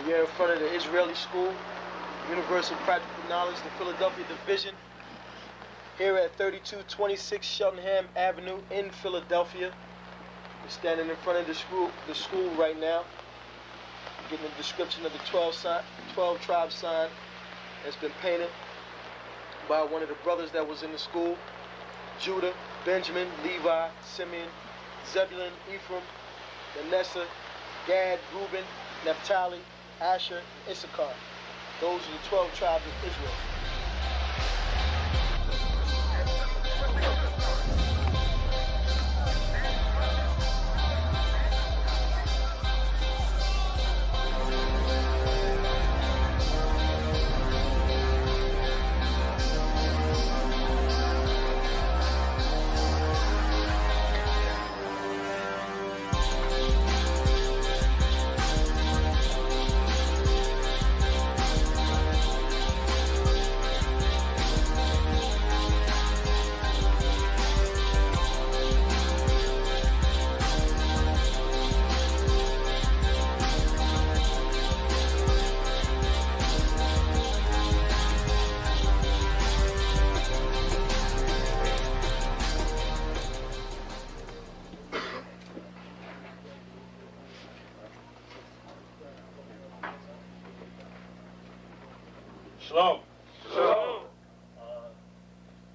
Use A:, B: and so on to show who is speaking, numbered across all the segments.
A: We are in front of the Israeli School, Universal Practical Knowledge, the Philadelphia Division, here at 3226 Cheltenham Avenue in Philadelphia. We're standing in front of the school right now, getting a description of the 12 tribe sign that's been painted by one of the brothers that was in the school: Judah, Benjamin, Levi, Simeon, Zebulun, Ephraim, Manasseh, Gad, Reuben, Naphtali, Asher, Isupk. Those are the 12 tribes of Israel.
B: Shalom. Shalom.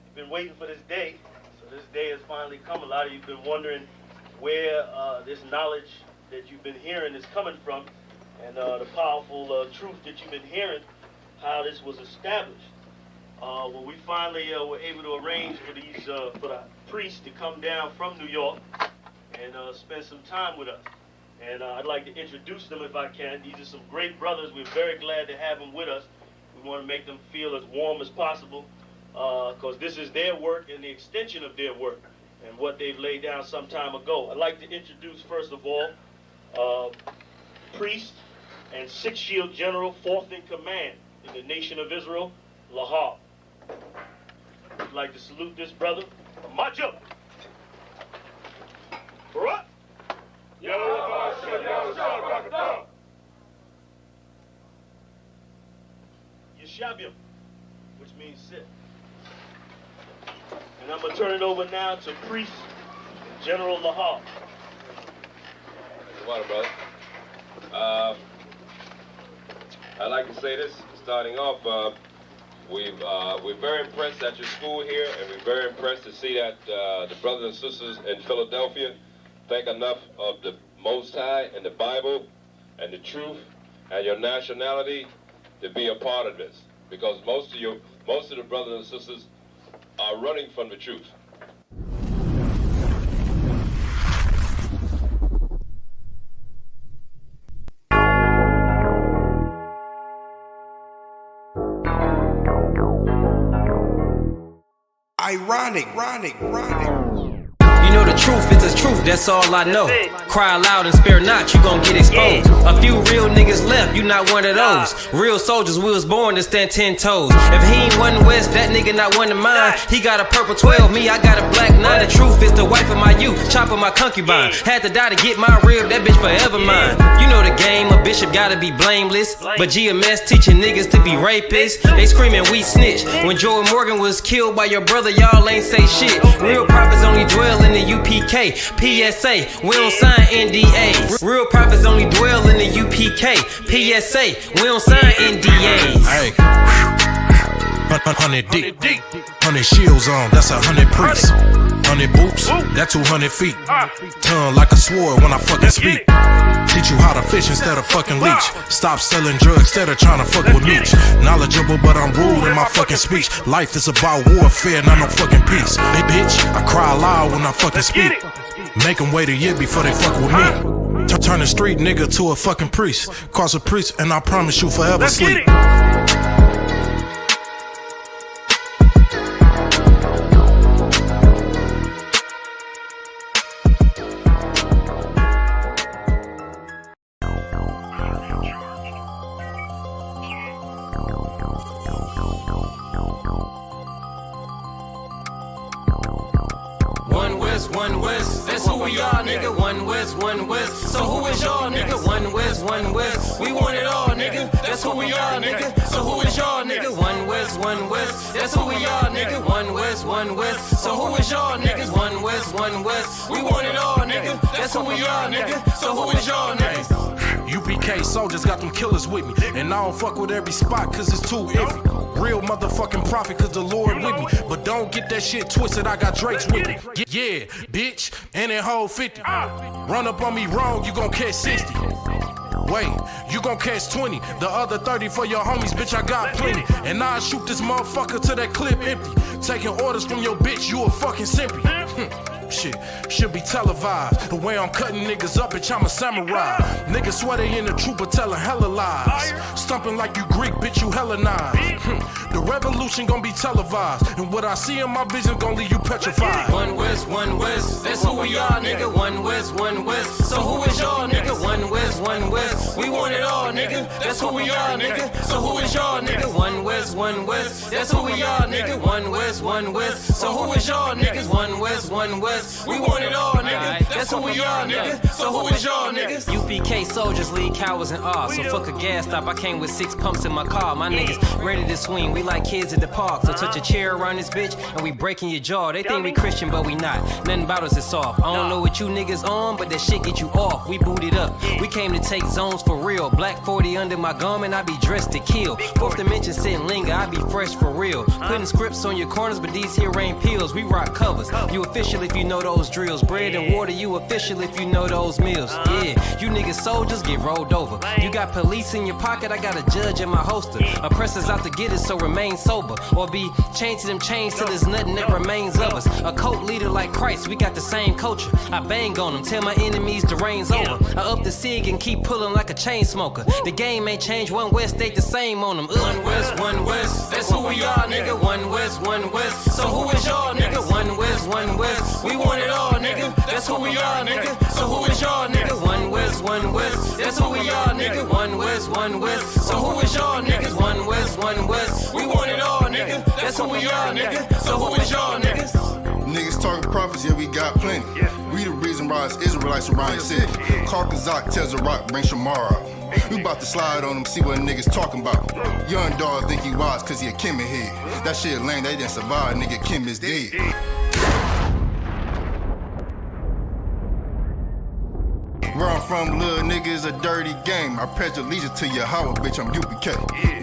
B: You've been waiting for this day, so this day has finally come. A lot of you have been wondering where this knowledge that you've been hearing is coming from, and the powerful truth that you've been hearing, how this was established. Well, we finally were able to arrange for the priests to come down from New York and spend some time with us. And I'd like to introduce them if I can. These are some great brothers. We're very glad to have them with us. We want to make them feel as warm as possible, because this is their work and the extension of their work and what they've laid down some time ago. I'd like to introduce, first of all, priest and Sixth Shield General, 4th in command in the nation of Israel, Lahab. I'd like to salute this brother, Majo. Barak. Yeshabim, which means sit. And I'm going to turn it over now to Priest and General Lahab.
C: Water, brother. I'd like to say this, starting off, we're very impressed at your school here, and we're very impressed to see that the brothers and sisters in Philadelphia think enough of the Most High and the Bible and the truth and your nationality to be a part of this, because most of the brothers and sisters are running from the truth.
D: Ironic.
E: You know the truth is the truth, that's all I know. Cry loud and spare not, you gon' get exposed. A few real niggas left, you not one of those. Real soldiers, we was born to stand 10 toes. If he ain't one West, that nigga not one of mine. He got a purple 12, me, I got a black 9. The truth is the wife of my youth, chopper my concubine. Had to die to get my rib, that bitch forever mine. You know the game, a bishop gotta be blameless. But GMS teaching niggas to be rapists. They screaming we snitch. When Joel Morgan was killed by your brother, y'all ain't say shit. Real prophets only dwell in the UPK, PSA, we don't sign NDAs. Real prophets only dwell in the UPK, PSA, we don't sign NDAs.
D: Hey, 100 deep, 100 shields on, that's 100 priests. 100 boots, that's 200 feet. Tongue like a sword when I fucking speak. Teach you how to fish instead of fucking leech. Stop selling drugs instead of trying to fuck with me. Knowledgeable, but I'm rude in my fucking speech. Life is about warfare, not no fucking peace. Hey bitch, I cry loud when I fucking speak. Make them wait a year before they fuck with me. Turn a street nigga to a fucking priest. Cause a priest and I promise you forever sleep.
E: One West, that's who we are, nigga. One West, so who is y'all, nigga? One West, we want it all, nigga. who we are, nigga. So who is y'all, nigga? One West, that's who we are, nigga. One West, so who is y'all, niggas? One West, we want it all, nigga. That's who we are, nigga. So who is y'all, niggas?
D: UPK soldiers got them killers with me, and I don't fuck with every spot cause it's too iffy. Real motherfucking prophet cause the Lord with me, but don't get that shit twisted, I got Drake's with me. Yeah, bitch, and that whole 50. Run up on me wrong, you gon' catch 60. Wait, you gon' catch 20. The other 30 for your homies, bitch, I got plenty. And I'll shoot this motherfucker till that clip empty. Taking orders from your bitch, you a fucking simpy. Shit, should be televised. The way I'm cutting niggas up, bitch, I'm a samurai. Niggas swear they in the truth, but telling hella lies. Stumping like you Greek, bitch, you Hellenized. The revolution gon' be televised, and what I see in my vision gon' leave you petrified.
E: One West, that's who we are, nigga. One West, so who is y'all, nigga? One West, we want it all, nigga. That's who we are, nigga. So who is y'all, nigga? One West, that's who we are, nigga. One West, so who is y'all, niggas? One West, we want it all, nigga. That's who we are, nigga. So who is y'all, niggas? UPK soldiers lead cowards in awe. So fuck a gas stop, I came with 6 pumps in my car. My niggas ready to swing, we like kids at the park. So touch a chair around this bitch and we breaking your jaw. They think we Christian, but we not. Nothing about us is soft. I don't know what you niggas on, but that shit get you off. We booted up. We came to take zones for real. Black 40 under my garment, I be dressed to kill. Fourth dimension sitting linger, I be fresh for real. Putting scripts on your corners, but these here ain't pills. We rock covers. You official if you know those drills. Bread and water, you official if you know those meals. Yeah, you niggas soldiers get rolled over. You got police in your pocket, I got a judge in my holster. Oppressors out to get us, so remain sober. Or be chained to them chains till there's nothing that remains of us. A cult leader like Christ, we got the same culture. I bang on them, tell my enemies the reign's over. I up the cig and keep pulling like a chain smoker. The game ain't changed, One West stayed the same on them. One West, that's who we are, nigga. One West, so who is y'all, nigga? One West, we want it all, nigga. That's who we are, nigga. So who is y'all, nigga? One West, that's who we are, nigga. One West, so who is y'all, niggas? One West, we want it all, nigga. That's who we are, nigga. So who is y'all, niggas?
F: Niggas talking prophets, yeah, we got plenty. We the reason why it's Israelites around the city. Kazak tells a rock, bring Shamar out. We about to slide on them, see what niggas talking about. Young dog think he wise cause he a Kim head. That shit lame, they didn't survive, nigga, Kim is dead. Where I'm from, little nigga, is a dirty game. I pledge allegiance to Yahweh, bitch, I'm UPK.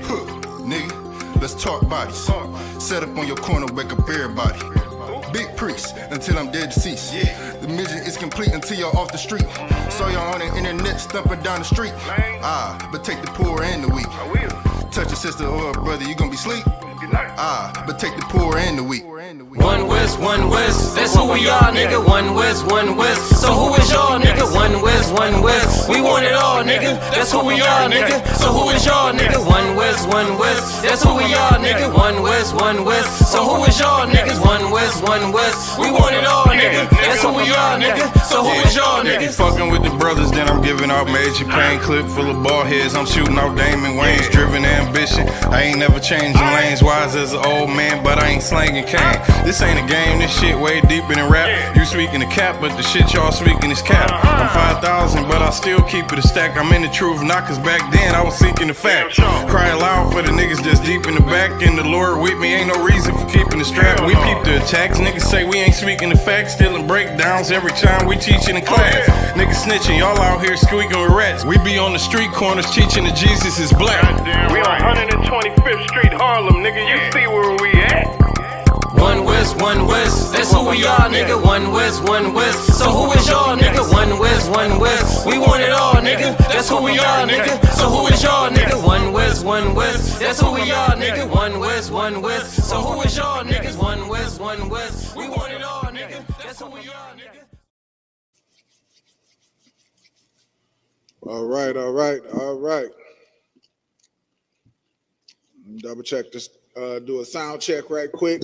F: Huh, nigga, let's talk bodies. Set up on your corner, wake up everybody. Big priest until I'm dead deceased. The mission is complete until y'all off the street. So y'all on the internet stumping down the street. But take the poor and the weak. Touch a sister or a brother, you gon' be sleep. But take the poor and the weak.
E: One West, that's who we are, nigga. One West, so who is y'all, nigga? One West, we want it all, nigga. That's who we are, nigga. So who is y'all, nigga? One West, that's who we are, nigga. One West, so who is y'all, niggas? One West, we want it all, nigga. That's who we are, nigga. So who is y'all, niggas?
G: Fucking with the brothers, then I'm giving out major pain. Clip full of ball heads, I'm shooting out Damon Wayne's. Driven ambition, I ain't never changing lanes. Wise as an old man, but I ain't slanging cane. This ain't a game, this shit way deeper than rap. You speaking the cap, but the shit y'all speaking is cap. I'm 5,000, but I still keep it a stack. I'm in the truth, not cause back then I was seeking the fact. Crying loud for the niggas that's deep in the back. And the Lord with me, ain't no reason for keeping the strap. We peep the attacks, niggas say we ain't speaking the facts. Stealing breakdowns every time we teaching in class. Niggas snitching, y'all out here squeaking with rats. We be on the street corners teaching that Jesus is black.
H: We on 125th Street, Harlem, nigga, you see where we at?
E: One West, that's who we are, nigga. One West, so who is y'all, nigga? One West, we want it all, nigga. That's who we are, nigga. So who is y'all, nigga? One West, that's who we are, nigga. One West, so who is y'all, niggas? One West, we want it all, nigga. That's who we are, nigga.
I: All right. Double check this, do a sound check right quick.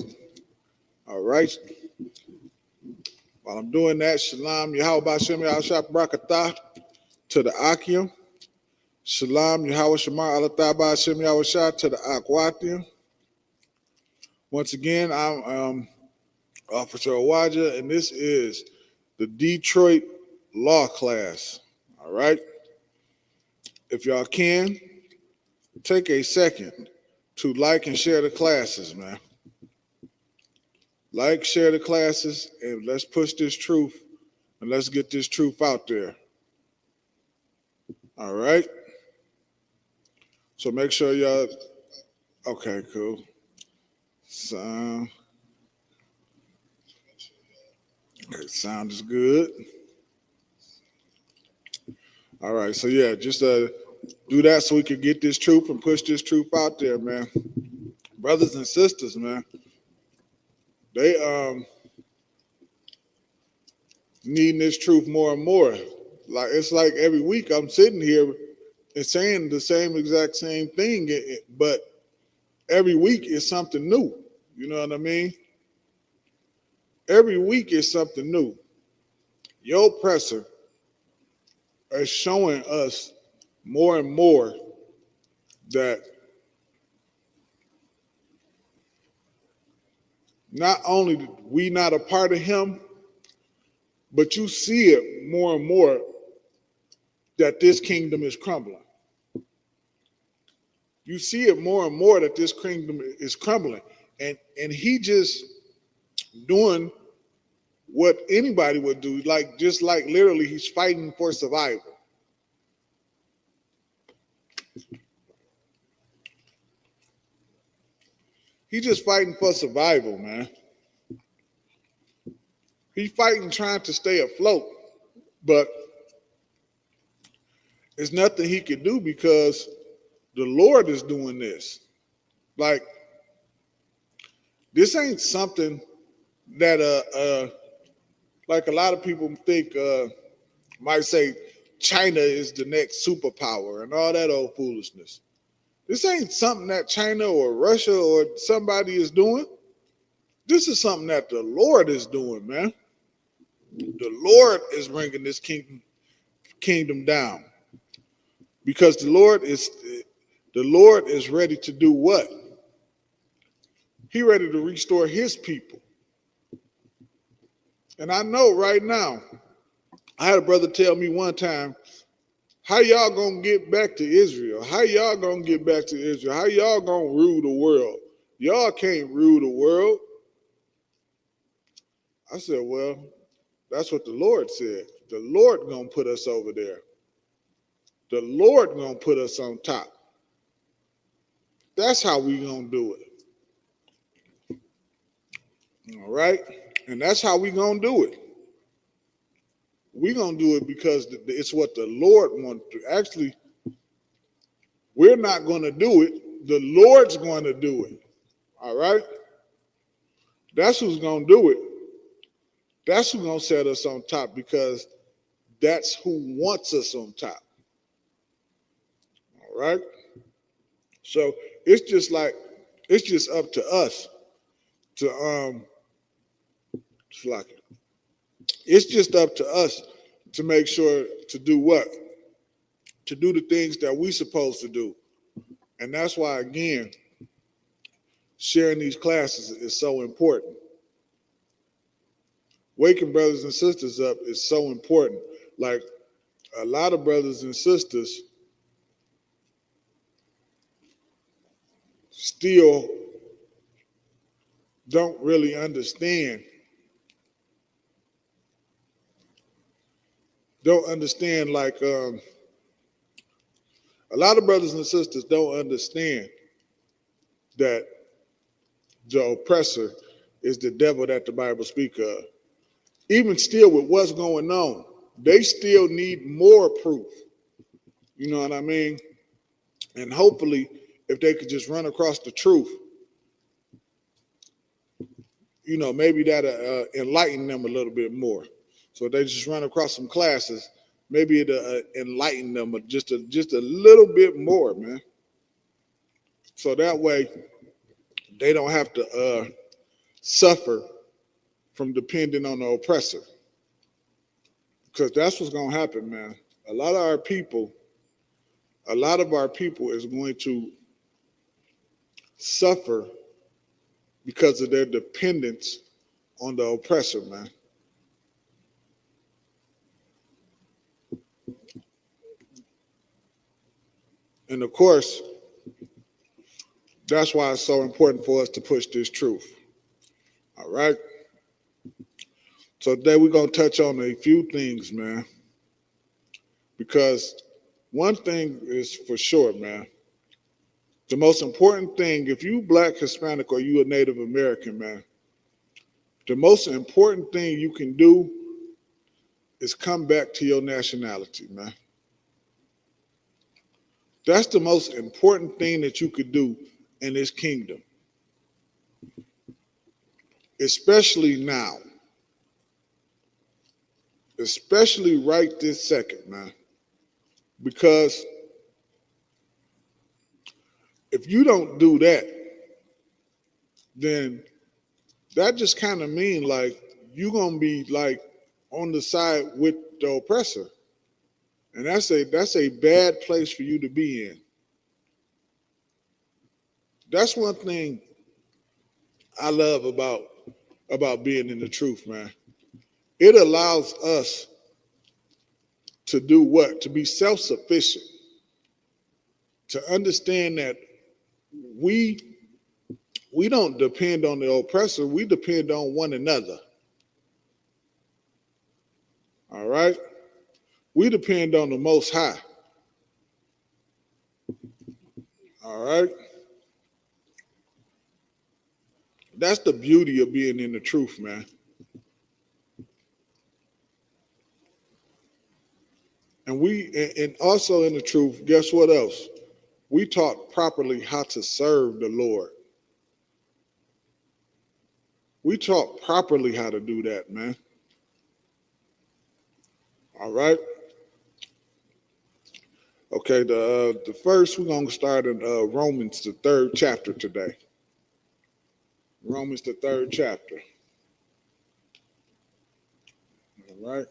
I: All right. While I'm doing that, Shalom Yahweh Bashem Yahshua Barakatah to the Akim. Shalom Yahweh Shemar Alatah Bashem Yahweh to the Akwatium. Once again, I'm Officer Awaja, and this is the Detroit Law class. All right. If y'all can, take a second to like and share the classes, man. Like, share the classes, and let's push this truth, and let's get this truth out there. All right? So make sure y'all, okay, cool. Sound, okay, sound is good. All right, so yeah, just do that so we can get this truth and push this truth out there, man. Brothers and sisters, man, they needing this truth more and more. Like, it's like every week I'm sitting here and saying the exact same thing, but every week is something new. You know what I mean? Every week is something new. Your oppressor is showing us more and more that not only we not a part of him, but you see it more and more that this kingdom is crumbling. You see it more and more that this kingdom is crumbling. And he just doing what anybody would do, like just like literally he's fighting for survival. He's just fighting for survival, man. He's fighting trying to stay afloat, but there's nothing he can do because the Lord is doing this. Like, this ain't something that like a lot of people think might say China is the next superpower and all that old foolishness. This ain't something that China or Russia or somebody is doing. This is something that the Lord is doing, man. The Lord is bringing this kingdom down because the Lord is ready to do what? He ready to restore his people. And I know right now, I had a brother tell me one time, how y'all gonna get back to Israel? How y'all gonna get back to Israel? How y'all gonna rule the world? Y'all can't rule the world. I said, well, that's what the Lord said. The Lord gonna put us over there. The Lord gonna put us on top. That's how we gonna do it. All right? And that's how we gonna do it. We gonna do it because it's what the Lord wants to. Actually, we're not gonna do it. The Lord's gonna do it. All right? That's who's gonna do it. That's who's gonna set us on top because that's who wants us on top. All right? So it's just up to us to it's just up to us to make sure to do what? To do the things that we supposed to do. And that's why, again, sharing these classes is so important. Waking brothers and sisters up is so important. Like, a lot of brothers and sisters still don't really understand. Like, a lot of brothers and sisters don't understand that the oppressor is the devil that the Bible speaks of. Even still with what's going on, they still need more proof. You know what I mean? And hopefully, if they could just run across the truth, you know, maybe that'll enlighten them a little bit more. So they just run across some classes, maybe it'll enlighten them just a little bit more, man. So that way, they don't have to suffer from depending on the oppressor. Because that's what's going to happen, man. A lot of our people is going to suffer because of their dependence on the oppressor, man. And of course, That's why it's so important for us to push this truth. All right. So today we're gonna touch on a few things, man. Because one thing is for sure, man. The most important thing, if you Black, Hispanic, or you a Native American, man, the most important thing you can do is come back to your nationality, man. That's the most important thing that you could do in this kingdom. Especially now. Especially right this second, man. Because if you don't do that, then that just kind of mean like you're gonna be like on the side with the oppressor. And that's a bad place for you to be in. That's one thing I love about being in the truth, man. It allows us to do what? To be self-sufficient. To understand that we don't depend on the oppressor, we depend on one another. All right? We depend on the Most High. All right? That's the beauty of being in the truth, man. And also in the truth, guess what else? We taught properly how to serve the Lord. We taught properly how to do that, man. All right? Okay, the first, we're going to start in Romans, the 3rd chapter today. Romans, the 3rd chapter. All right?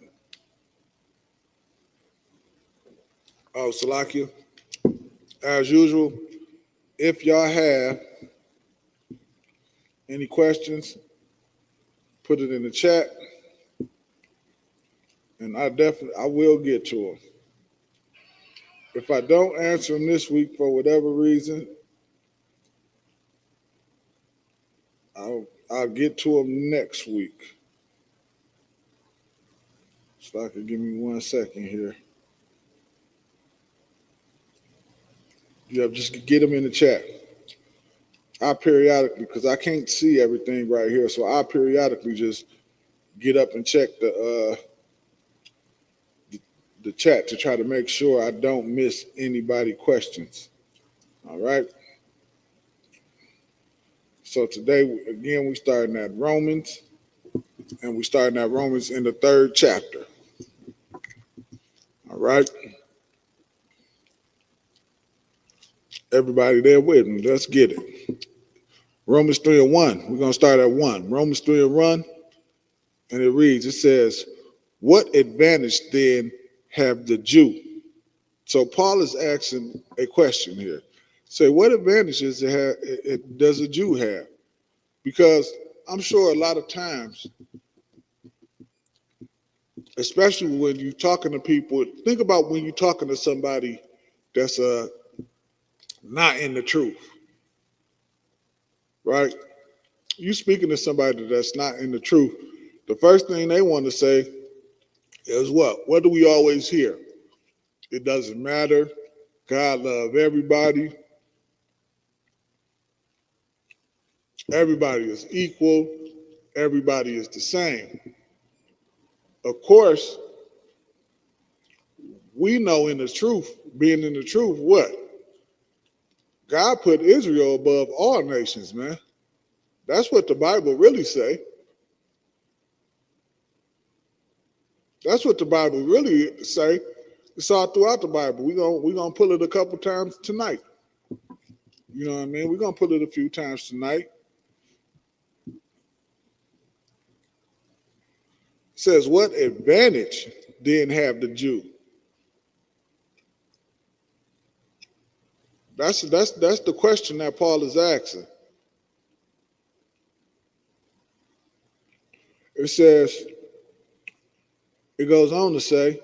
I: Oh, Salakia, as usual, if y'all have any questions, put it in the chat, and I will get to them. If I don't answer them this week for whatever reason, I'll get to them next week. So I can give me 1 second here. Yeah, just get them in the chat. I periodically, because I can't see everything right here, so I periodically just get up and check the chat to try to make sure I don't miss anybody questions. All right. So today, again, we starting at Romans, and we starting at Romans in the 3rd chapter. All right. Everybody there with me. Let's get it. Romans 3:1. We're going to start at 1. Romans 3:1. And it reads, it says, what advantage then have the Jew? So Paul is asking a question here. Say, what advantages does a Jew have? Because I'm sure a lot of times, especially when you're talking to people, think about when you're talking to somebody that's not in the truth, right? You speaking to somebody that's not in the truth, the first thing they want to say is what? What do we always hear? It doesn't matter. God love everybody. Everybody is equal. Everybody is the same. Of course, we know in the truth, being in the truth, what? God put Israel above all nations, man. That's what the Bible really say. That's what the Bible really say. It's all throughout the Bible. We're gonna pull it a couple times tonight. You know what I mean? We're gonna pull it a few times tonight. It says, what advantage then have the Jew? That's the question that Paul is asking. It says, it goes on to say,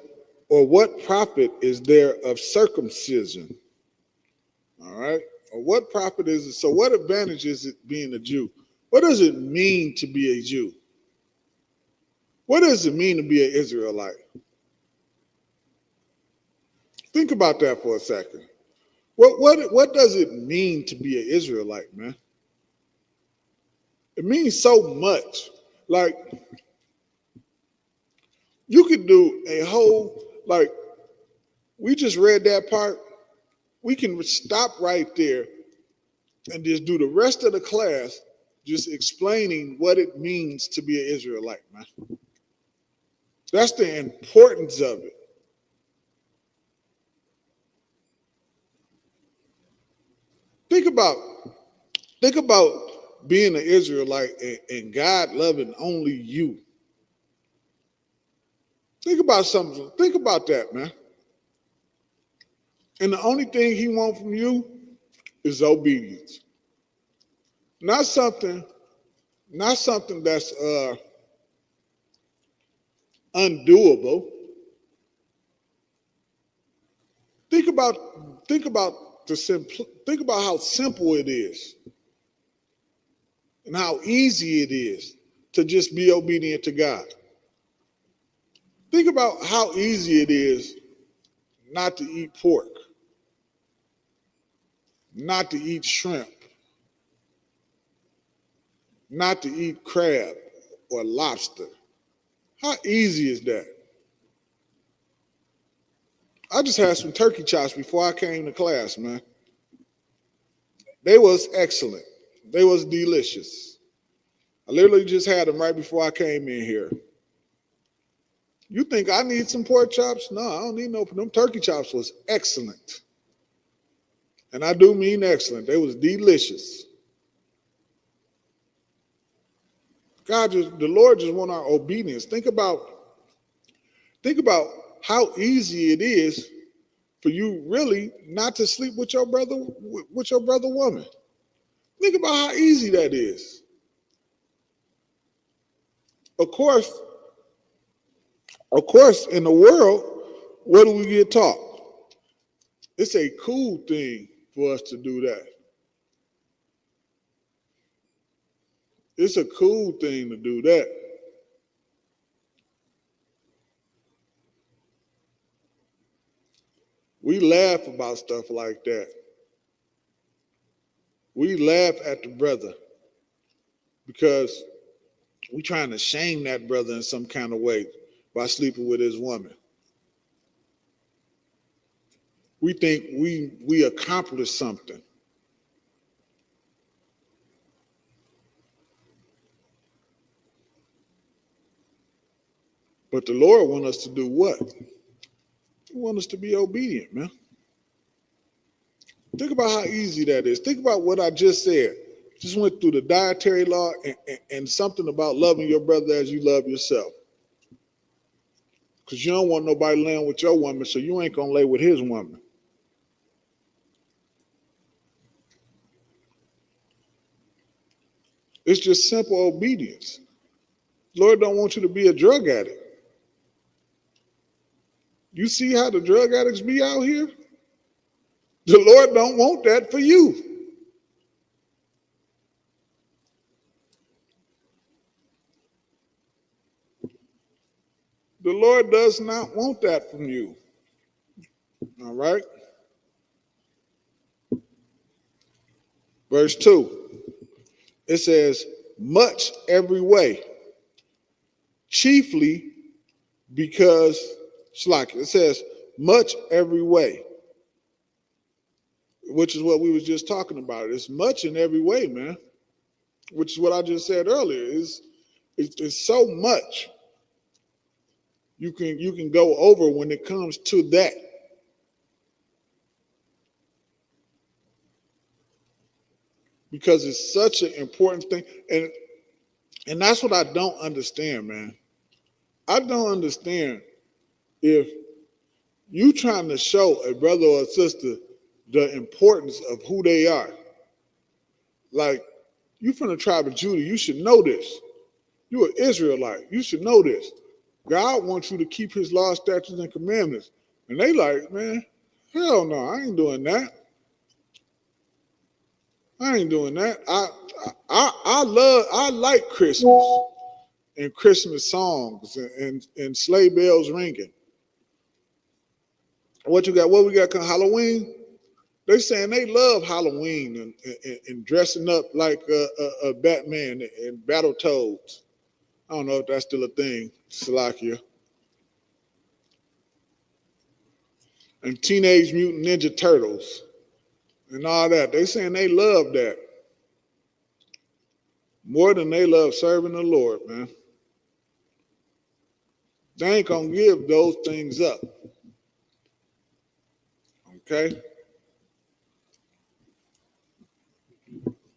I: or what profit is there of circumcision? All right. Or what profit is it? So what advantage is it being a Jew? What does it mean to be a Jew? What does it mean to be an Israelite? Think about that for a second. What does it mean to be an Israelite, man? It means so much. Like, you could do a whole, like, we just read that part. We can stop right there and just do the rest of the class just explaining what it means to be an Israelite, man. That's the importance of it. Think about being an Israelite and God loving only you. Think about something. Think about that, man. And the only thing he wants from you is obedience. Not something that's undoable. Think about how simple it is and how easy it is to just be obedient to God. Think about how easy it is not to eat pork, not to eat shrimp, not to eat crab or lobster. How easy is that? I just had some turkey chops before I came to class, man. They was excellent. They was delicious. I literally just had them right before I came in here. You think I need some pork chops? No, I don't need no. Them turkey chops was excellent. And I do mean excellent. They was delicious. The Lord just want our obedience. Think about how easy it is for you really not to sleep with your brother woman. Think about how easy that is. Of course, in the world, what do we get taught? It's a cool thing for us to do that. It's a cool thing to do that. We laugh about stuff like that. We laugh at the brother because we trying to shame that brother in some kind of way by sleeping with his woman. We think we accomplished something. But the Lord wants us to do what? He wants us to be obedient, man. Think about how easy that is. Think about what I just said. Just went through the dietary law and something about loving your brother as you love yourself. Because you don't want nobody laying with your woman, so you ain't going to lay with his woman. It's just simple obedience. Lord don't want you to be a drug addict. You see how the drug addicts be out here? The Lord don't want that for you. The Lord does not want that from you. All right? Verse 2. It says, much every way, chiefly because, it says, much every way, which is what we was just talking about. It's much in every way, man, which is what I just said earlier. It's so much you can go over when it comes to that. Because it's such an important thing. And that's what I don't understand, man. I don't understand if you trying to show a brother or a sister the importance of who they are. Like, you from the tribe of Judah, you should know this. You're an Israelite. You should know this. God wants you to keep his laws, statutes, and commandments. And they like, man, hell no, I ain't doing that. I ain't doing that. I like Christmas and Christmas songs and sleigh bells ringing. What you got? What we got? Halloween. They saying they love Halloween and dressing up like a Batman and Battletoads. I don't know if that's still a thing, Salakia. And Teenage Mutant Ninja Turtles and all that. They saying they love that more than they love serving the Lord, man. They ain't gonna give those things up. Okay?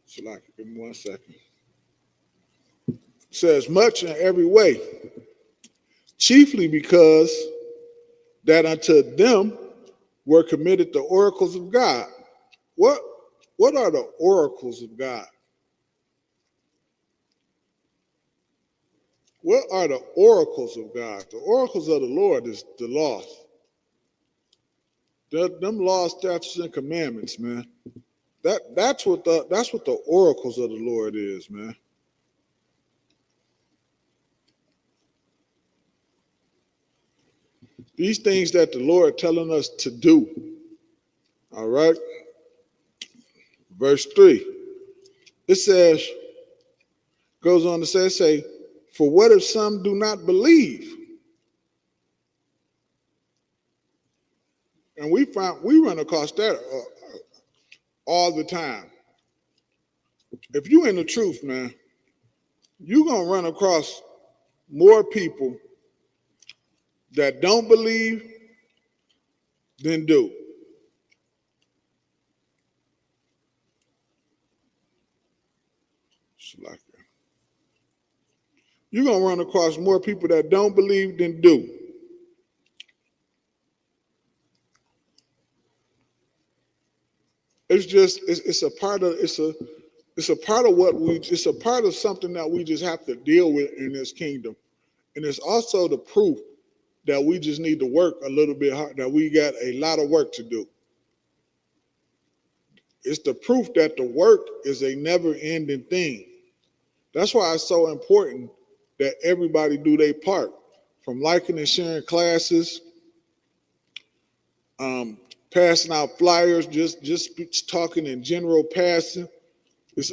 I: Salakia, give me 1 second. It says much in every way, chiefly because that unto them were committed the oracles of God. What are the oracles of God? What are the oracles of God? The oracles of the Lord is the laws. Them laws, statutes, and commandments, man. That's what the oracles of the Lord is, man. These things that the Lord telling us to do. All right. Verse 3. It says, goes on to say, for what if some do not believe? And we run across that all the time. If you in the truth, man, you're going to run across more people that don't believe than do. You're going to run across more people that don't believe than do. It's just, it's a part of something that we just have to deal with in this kingdom. And it's also the proof that we just need to work a little bit hard, that we got a lot of work to do. It's the proof that the work is a never-ending thing. That's why it's so important that everybody do their part, from liking and sharing classes, passing out flyers, just talking in general passing. This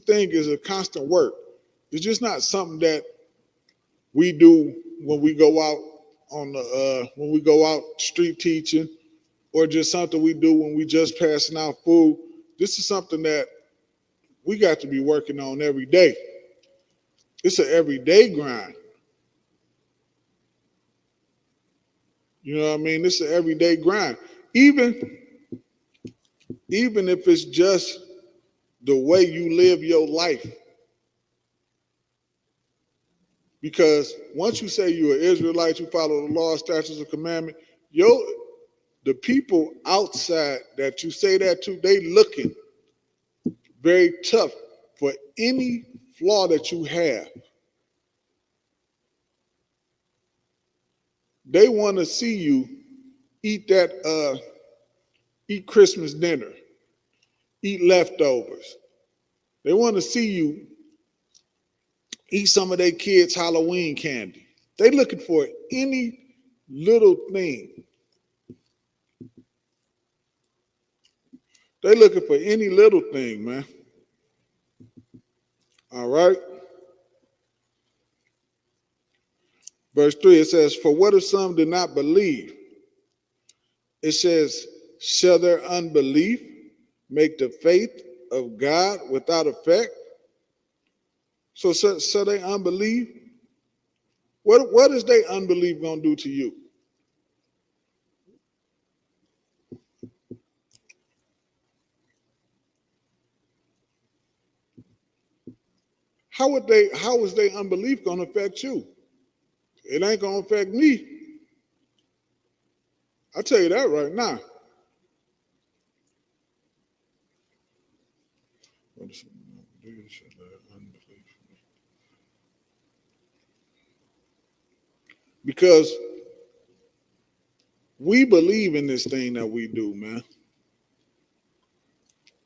I: thing is a constant work. It's just not something that we do when we go out street teaching, or just something we do when we just passing out food. This is something that we got to be working on every day. It's an everyday grind. You know what I mean? It's an everyday grind. Even if it's just the way you live your life. Because once you say you're an Israelite, you follow the law, statutes, and commandment, the people outside that you say that to, they looking very tough for any flaw that you have. They want to see you eat Christmas dinner, eat leftovers. They want to see you eat some of their kids' Halloween candy. They looking for any little thing. They looking for any little thing, man. All right. Verse 3, it says, for what if some do not believe? It says, shall their unbelief make the faith of God without effect? So they unbelief. What is their unbelief going to do to you? How is their unbelief going to affect you? It ain't going to affect me. I'll tell you that right now. Because we believe in this thing that we do, man.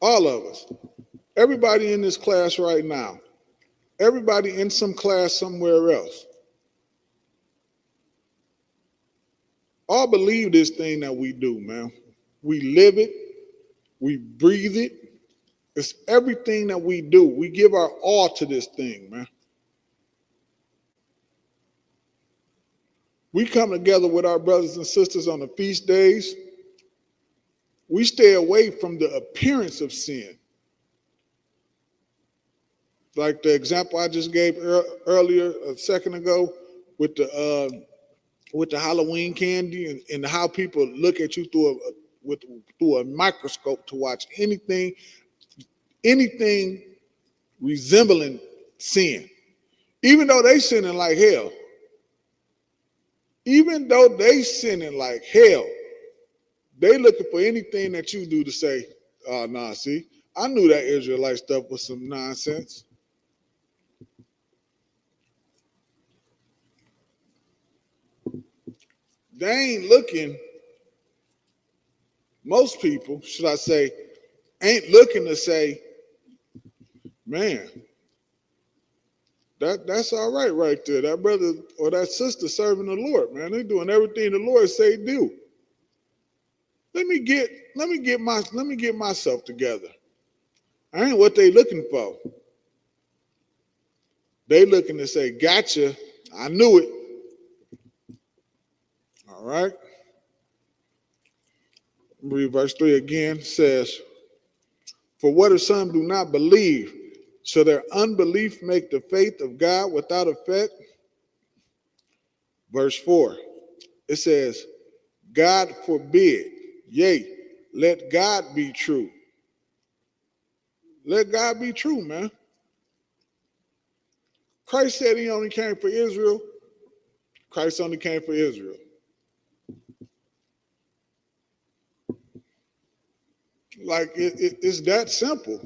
I: All of us. Everybody in this class right now. Everybody in some class somewhere else. All believe this thing that we do, man. We live it. We breathe it. It's everything that we do. We give our all to this thing, man. We come together with our brothers and sisters on the feast days. We stay away from the appearance of sin. Like the example I just gave earlier, a second ago, with the Halloween candy and how people look at you through a microscope to watch anything resembling sin, even though they sinning like hell. Even though they sinning like hell, they looking for anything that you do to say, "Oh, nah, see, I knew that Israelite stuff was some nonsense." They ain't looking. Most people, should I say, ain't looking to say, "Man, that's all right there. That brother or that sister serving the Lord, man. They doing everything the Lord say do. Let me get myself together." I ain't what they looking for. They looking to say, "Gotcha, I knew it." All right. Read verse 3 again. It says, "For what if some do not believe? Shall their unbelief make the faith of God without effect?" Verse 4. It says, "God forbid, yea, let God be true." Let God be true, man. Christ said he only came for Israel. Christ only came for Israel. Like it's that simple.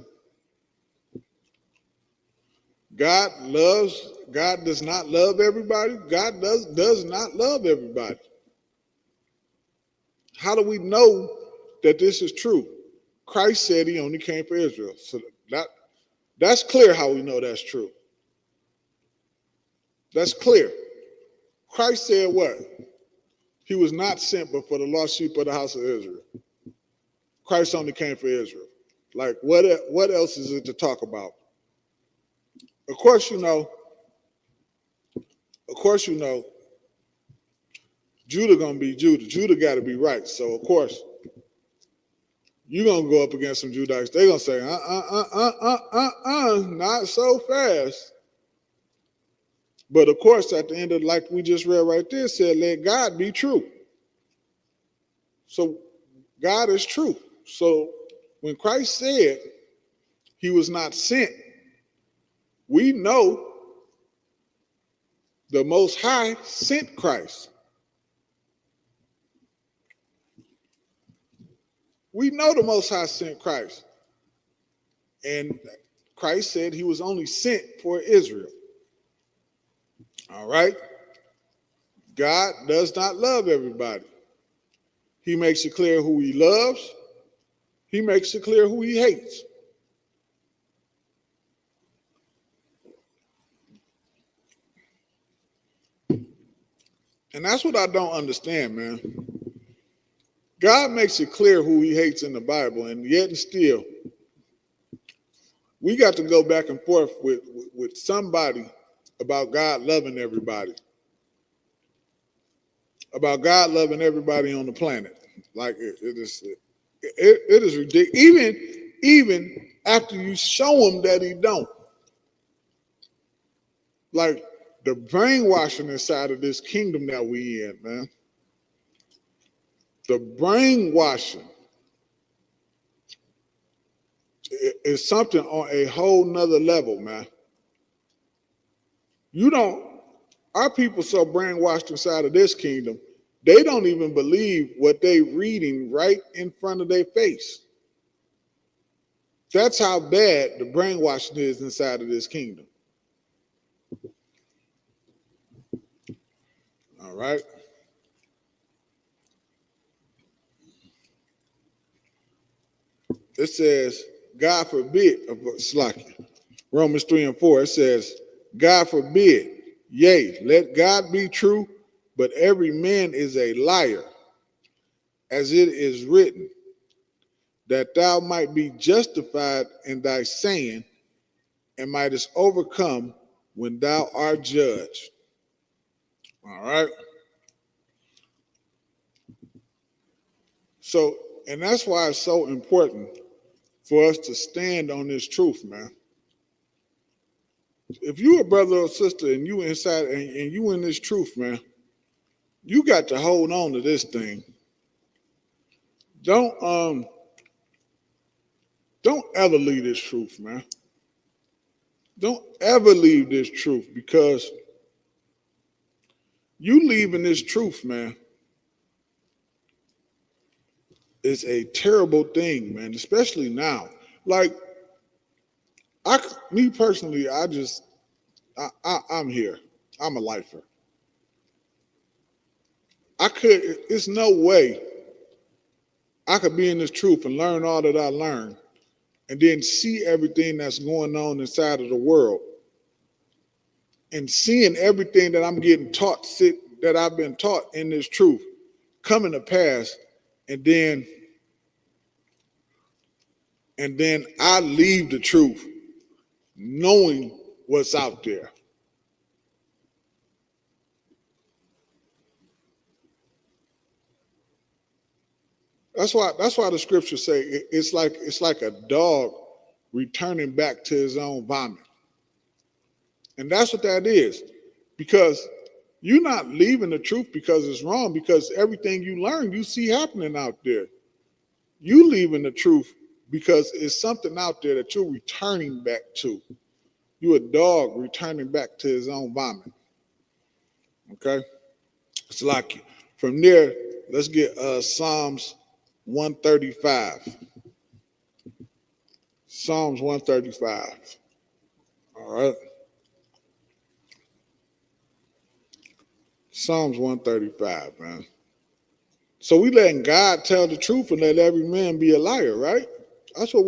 I: God does not love everybody. God does not love everybody. How do we know that this is true? Christ said he only came for Israel. So that's clear how we know that's true. That's clear. Christ said what? He was not sent but for the lost sheep of the house of Israel. Christ only came for Israel. Like what else is it to talk about? Of course you know, Judah gonna be Judah. Judah gotta be right. So of course, you're gonna go up against some Judites. They're gonna say, not so fast. But of course, at the end of, like we just read right there, said, let God be true. So God is true. So when Christ said he was not sent, we know the Most High sent Christ. We know the Most High sent Christ. And Christ said he was only sent for Israel. All right? God does not love everybody. He makes it clear who he loves. He makes it clear who he hates. And that's what I don't understand, man. God makes it clear who he hates in the Bible, and yet and still, we got to go back and forth with somebody about God loving everybody. About God loving everybody on the planet. Like it is ridiculous. Even after you show him that he don't. Like the brainwashing inside of this kingdom that we in, man. The brainwashing is something on a whole nother level, man. Our people so brainwashed inside of this kingdom, they don't even believe what they reading right in front of their face. That's how bad the brainwashing is inside of this kingdom. All right. It says, God forbid, Romans 3 and 4, it says, God forbid, yea, let God be true, but every man is a liar, as it is written, that thou might be justified in thy saying, and mightest overcome when thou art judged. All right. So, and that's why it's so important for us to stand on this truth, man. If you a brother or sister and you inside and you in this truth, man, you got to hold on to this thing. Don't ever leave this truth, man. Don't ever leave this truth, because you leaving this truth, man, is a terrible thing, man, especially now. Like, me personally, I'm here. I'm a lifer. It's no way I could be in this truth and learn all that I learned and then see everything that's going on inside of the world and seeing everything that I'm getting taught, that I've been taught in this truth coming to pass, and then I leave the truth knowing what's out there. That's why the scriptures say it's like a dog returning back to his own vomit. And that's what that is. Because you're not leaving the truth because it's wrong, because everything you learn, you see happening out there. You leaving the truth because it's something out there that you're returning back to. You a dog returning back to his own vomit. Okay? It's like, from there, let's get Psalms 135. Psalms 135. All right. Psalms 135, man. So we letting God tell the truth and let every man be a liar, right? That's what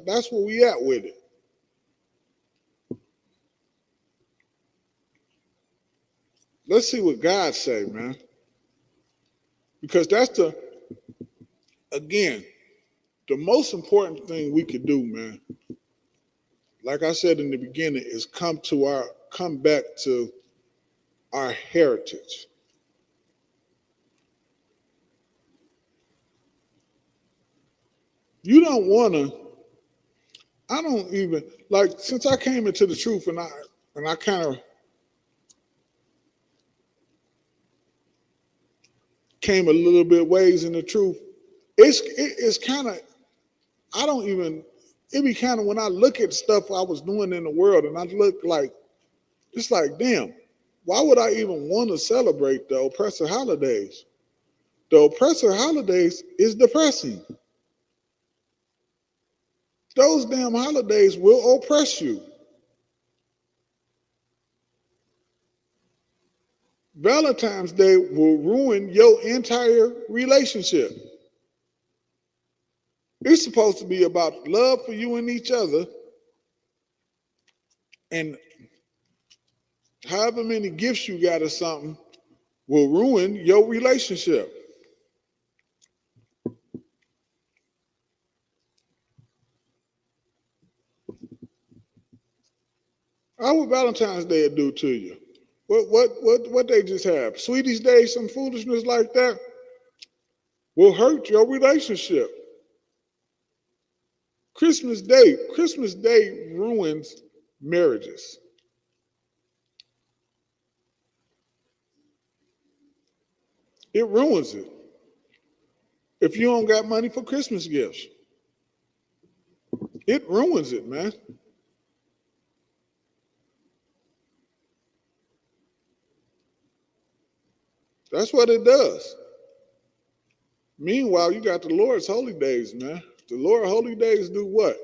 I: that's where we at with it. Let's see what God say, man. Because that's again, the most important thing we could do, man, like I said in the beginning, is come back to our heritage. You don't want to, I don't even, like, since I came into the truth and I kind of came a little bit ways in the truth, it's kind of, I don't even, it be kind of, when I look at stuff I was doing in the world and I look like, it's like, damn, why would I even want to celebrate the oppressor holidays? The oppressor holidays is depressing. Those damn holidays will oppress you. Valentine's Day will ruin your entire relationship. It's supposed to be about love for you and each other, and however many gifts you got or something will ruin your relationship. How would Valentine's Day do to you? What they just have? Sweeties Day, some foolishness like that will hurt your relationship. Christmas Day ruins marriages. It ruins it. If you don't got money for Christmas gifts, it ruins it, man. That's what it does. Meanwhile, you got the Lord's holy days, man. The Lord's holy days do what?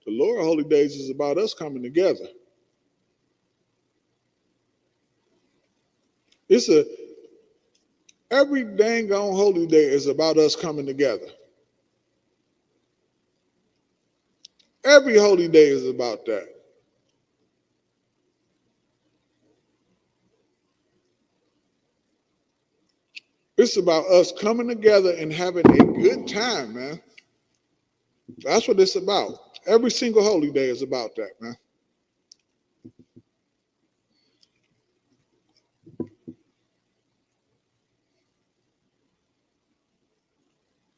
I: The Lord's holy days is about us coming together. Every dang on holy day is about us coming together. Every holy day is about that. It's about us coming together and having a good time, man. That's what it's about. Every single holy day is about that, man.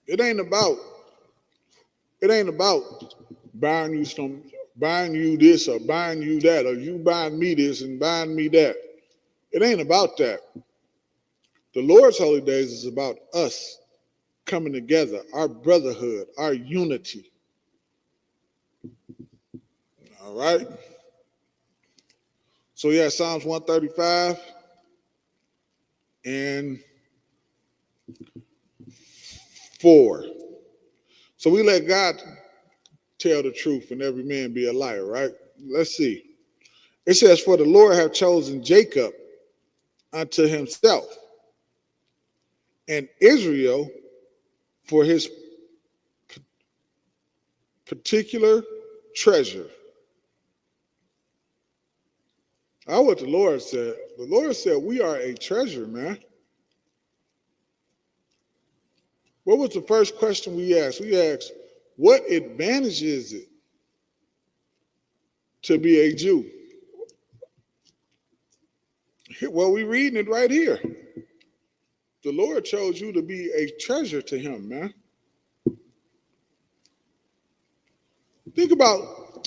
I: It ain't about buying you this or buying you that, or you buying me this and buying me that. It ain't about that. The Lord's holy days is about us coming together, our brotherhood, our unity. All right. So yeah, Psalms 135 and 4. So we let God tell the truth and every man be a liar, right? Let's see. It says, for the Lord have chosen Jacob unto himself, and Israel for his particular treasure. That's what the Lord said. The Lord said we are a treasure, man. What was the first question we asked? We asked, what advantage is it to be a Jew? Well, we're reading it right here. The Lord chose you to be a treasure to him, man. Think about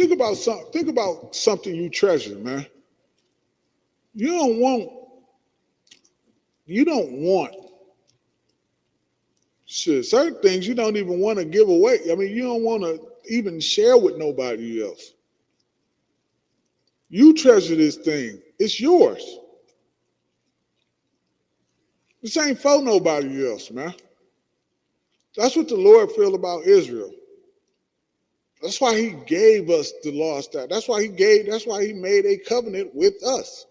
I: something you treasure, man. You don't want certain things you don't even want to give away. I mean, you don't want to even share with nobody else. You treasure this thing. It's yours. This ain't for nobody else, man. That's what the Lord feel about Israel. That's why he gave us the law. That's why he made a covenant with us.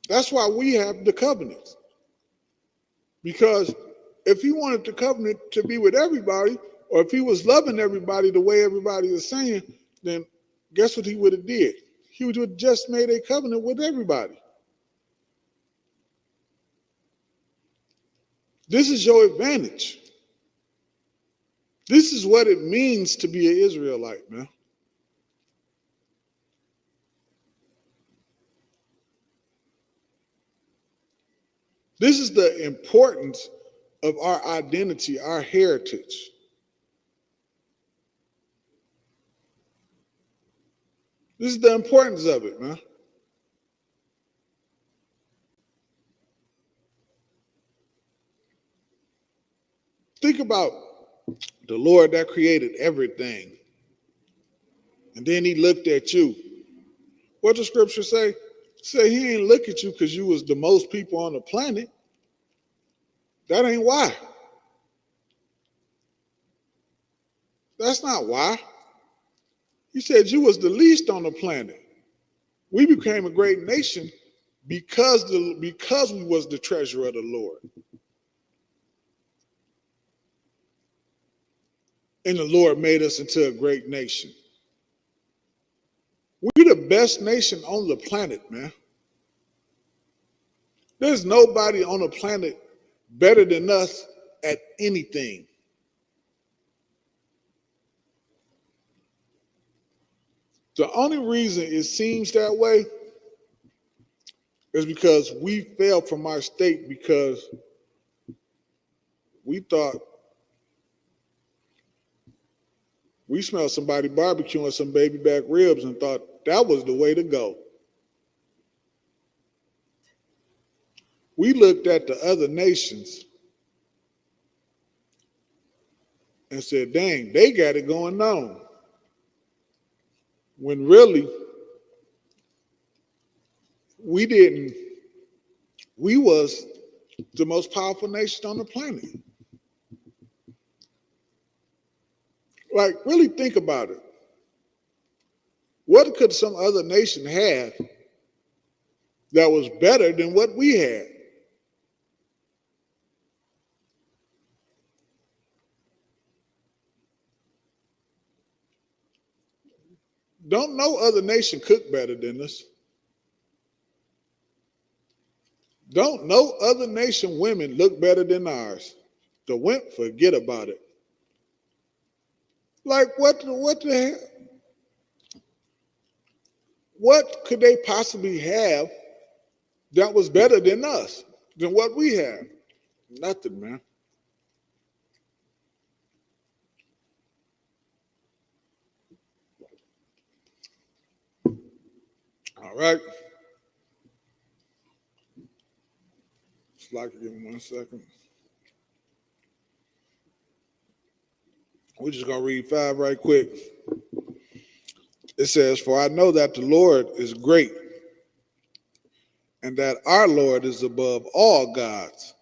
I: That's why we have the covenants. Because if he wanted the covenant to be with everybody, or if he was loving everybody the way everybody is saying, then guess what he would have did? He would have just made a covenant with everybody. This is your advantage. This is what it means to be an Israelite, man. This is the importance of our identity, our heritage. This is the importance of it, man. Think about the Lord that created everything. And then he looked at you. What does scripture say? Say he ain't look at you because you was the most people on the planet. That ain't why. That's not why. He said you was the least on the planet. We became a great nation because we was the treasure of the Lord. And the Lord made us into a great nation. We're the best nation on the planet, man. There's nobody on the planet better than us at anything. The only reason it seems that way is because we fell from our state because we thought we smelled somebody barbecuing some baby back ribs and thought that was the way to go. We looked at the other nations and said, dang, they got it going on. When really, we didn't. We was the most powerful nation on the planet. Like, really think about it. What could some other nation have that was better than what we had? Don't no other nation cook better than us. Don't no other nation women look better than ours. The wimp, forget about it. Like what the hell? What could they possibly have that was better than us, than what we have? Nothing, man. All right. Just like give me 1 second. We're just gonna read 5 right quick. It says, "For I know that the Lord is great, and that our Lord is above all gods."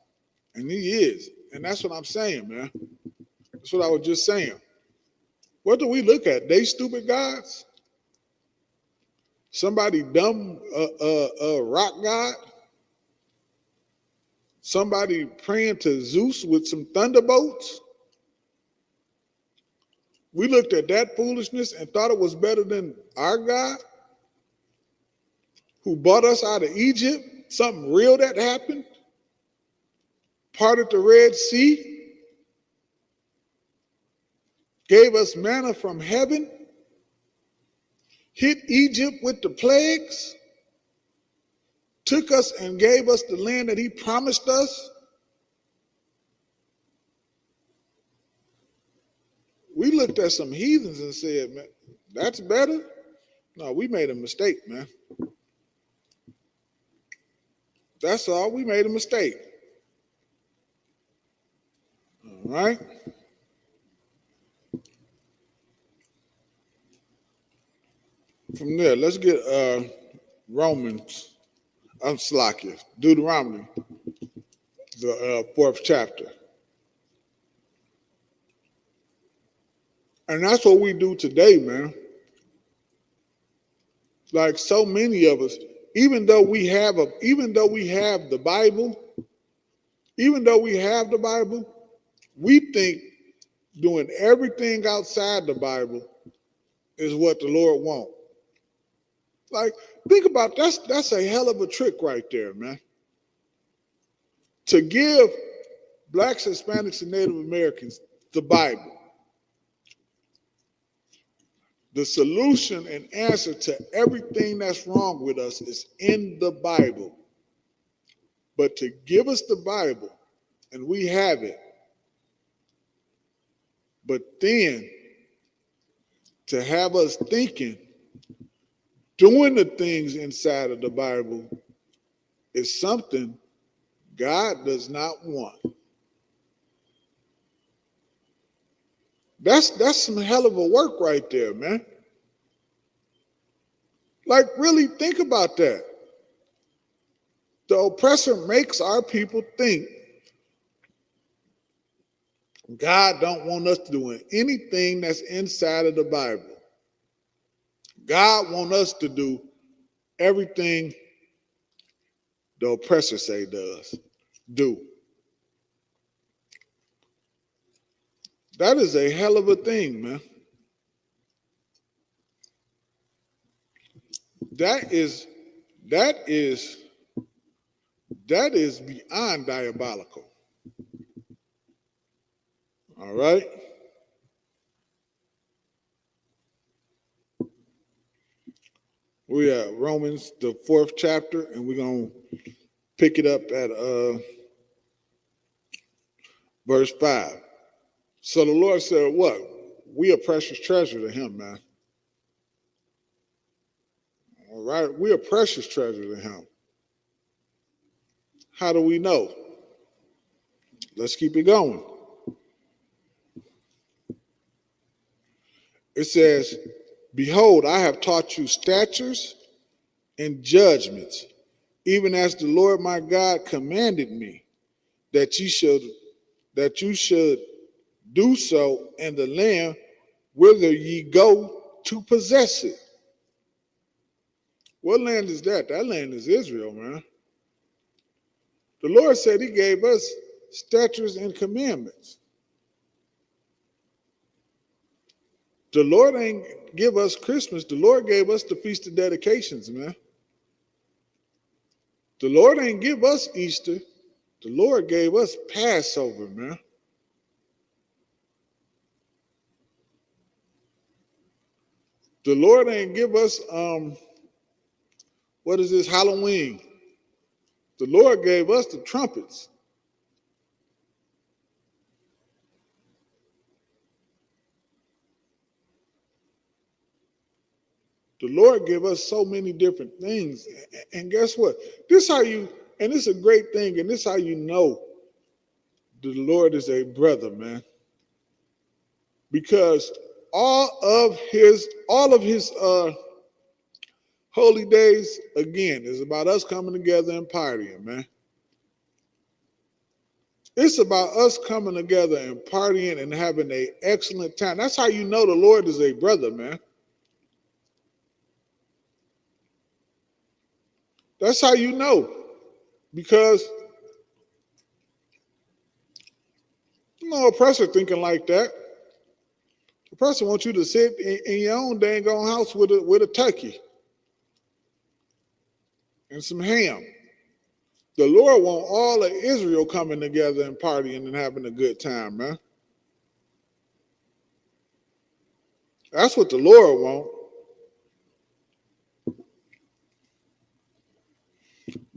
I: And he is. And that's what I'm saying, man. That's what I was just saying. What do we look at? They stupid gods? Somebody dumb rock god? Somebody praying to Zeus with some thunderbolts? We looked at that foolishness and thought it was better than our God who brought us out of Egypt, something real that happened, parted the Red Sea, gave us manna from heaven, hit Egypt with the plagues, took us and gave us the land that he promised us. We looked at some heathens and said, man, that's better? No, we made a mistake, man. That's all. We made a mistake. All right. From there, let's get Romans, Slakia, Deuteronomy, the 4th chapter. And that's what we do today, man. Like so many of us, even though we have the Bible, we think doing everything outside the Bible is what the Lord wants. Like, think about that's a hell of a trick right there, man. To give blacks, Hispanics, and Native Americans the Bible, the solution and answer to everything that's wrong with us is in the Bible. But to give us the Bible, and we have it, but then to have us thinking, doing the things inside of the Bible is something God does not want. That's some hell of a work right there, man. Like, really think about that. The oppressor makes our people think God don't want us doing anything that's inside of the Bible. God wants us to do everything the oppressor say do. That is a hell of a thing, man. That is beyond diabolical. All right? We are Romans, the 4th chapter, and we're going to pick it up at verse 5. So the Lord said, what? We a precious treasure to him, man. All right? We a precious treasure to him. How do we know? Let's keep it going. It says, behold, I have taught you statutes and judgments, even as the Lord my God commanded me, that you should do so in the land whither ye go to possess it. What land is that? That land is Israel, man. The Lord said he gave us statutes and commandments. The Lord ain't give us Christmas. The Lord gave us the Feast of Dedications, man. The Lord ain't give us Easter. The Lord gave us Passover, man. The Lord ain't give us what is this, Halloween. The Lord gave us the trumpets. The Lord gave us so many different things. And guess what? This how you, and this is a great thing, and this how you know the Lord is a brother, man. Because all of his holy days, again, is about us coming together and partying, man. It's about us coming together and partying and having an excellent time. That's how you know the Lord is a brother, man. That's how you know. Because, you know, oppressor thinking like that. Oppressor wants you to sit in your own dang on house with a turkey and some ham. The Lord want all of Israel coming together and partying and having a good time, man. That's what the Lord want.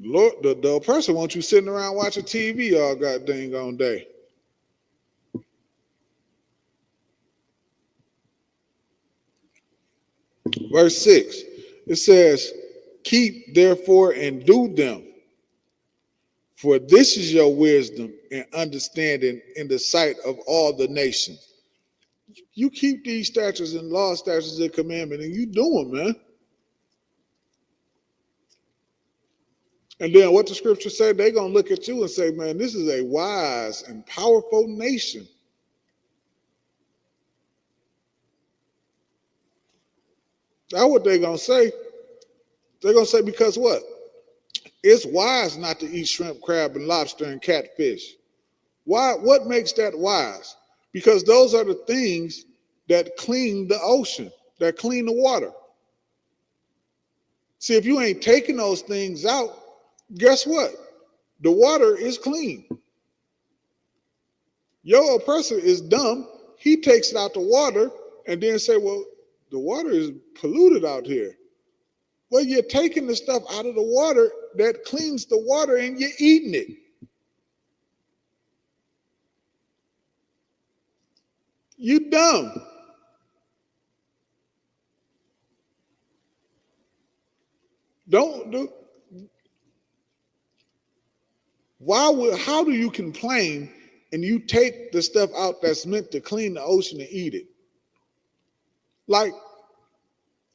I: Lord, the oppressor wants you sitting around watching TV all goddamn on day. Verse 6, it says, keep therefore and do them, for this is your wisdom and understanding in the sight of all the nations. You keep these statutes and laws, statutes, and commandments, and you do them, man. And then what the scripture said, they're going to look at you and say, man, this is a wise and powerful nation. That's what they're going to say. They're going to say, because what? It's wise not to eat shrimp, crab, and lobster and catfish. Why? What makes that wise? Because those are the things that clean the ocean, that clean the water. See, if you ain't taking those things out, guess what? The water is clean. Your oppressor is dumb. He takes it out the water and then say, well, the water is polluted out here. Well, you're taking the stuff out of the water that cleans the water and you're eating it. You dumb. Don't do. How do you complain and you take the stuff out that's meant to clean the ocean and eat it? Like,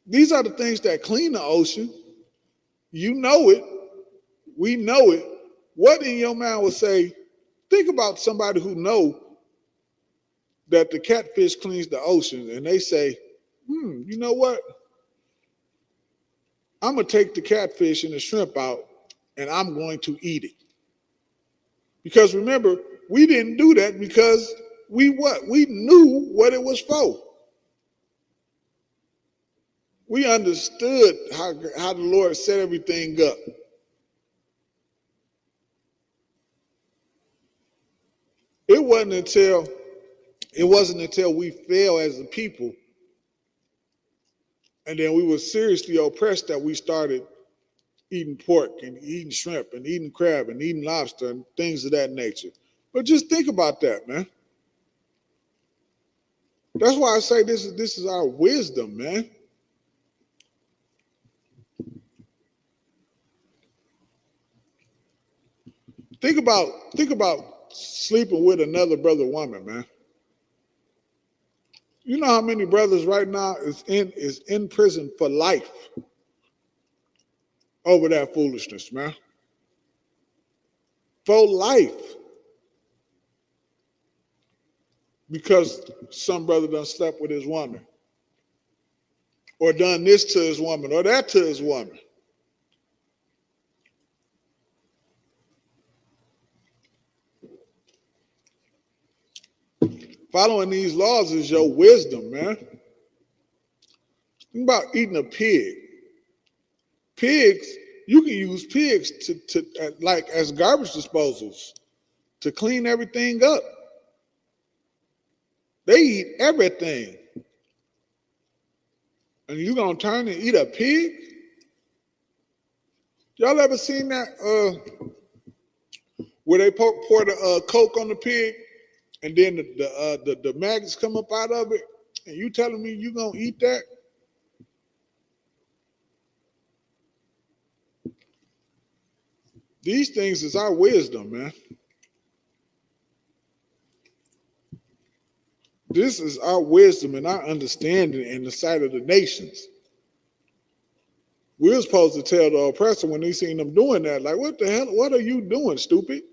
I: these are the things that clean the ocean. You know it. We know it. What in your mind would say, think about somebody who know that the catfish cleans the ocean and they say, you know what? I'm going to take the catfish and the shrimp out and I'm going to eat it. Because remember, we didn't do that because we knew what it was for. We understood how the Lord set everything up. It wasn't until we fell as a people and then we were seriously oppressed that we started eating pork and eating shrimp and eating crab and eating lobster and things of that nature. But just think about that, man. That's why I say this is our wisdom, man. Think about sleeping with another brother woman, man. You know how many brothers right now is in prison for life over that foolishness, man. For life. Because some brother done slept with his woman. Or done this to his woman, or that to his woman. Following these laws is your wisdom, man. Think about eating a pig. Pigs, you can use pigs to like as garbage disposals to clean everything up. They eat everything. And you gonna turn and eat a pig? Y'all ever seen that where they pour the Coke on the pig and then the maggots come up out of it? And you telling me you gonna eat that? These things is our wisdom, man. This is our wisdom and our understanding in the sight of the nations. We're supposed to tell the oppressor when they seen them doing that, like, what the hell, what are you doing, stupid?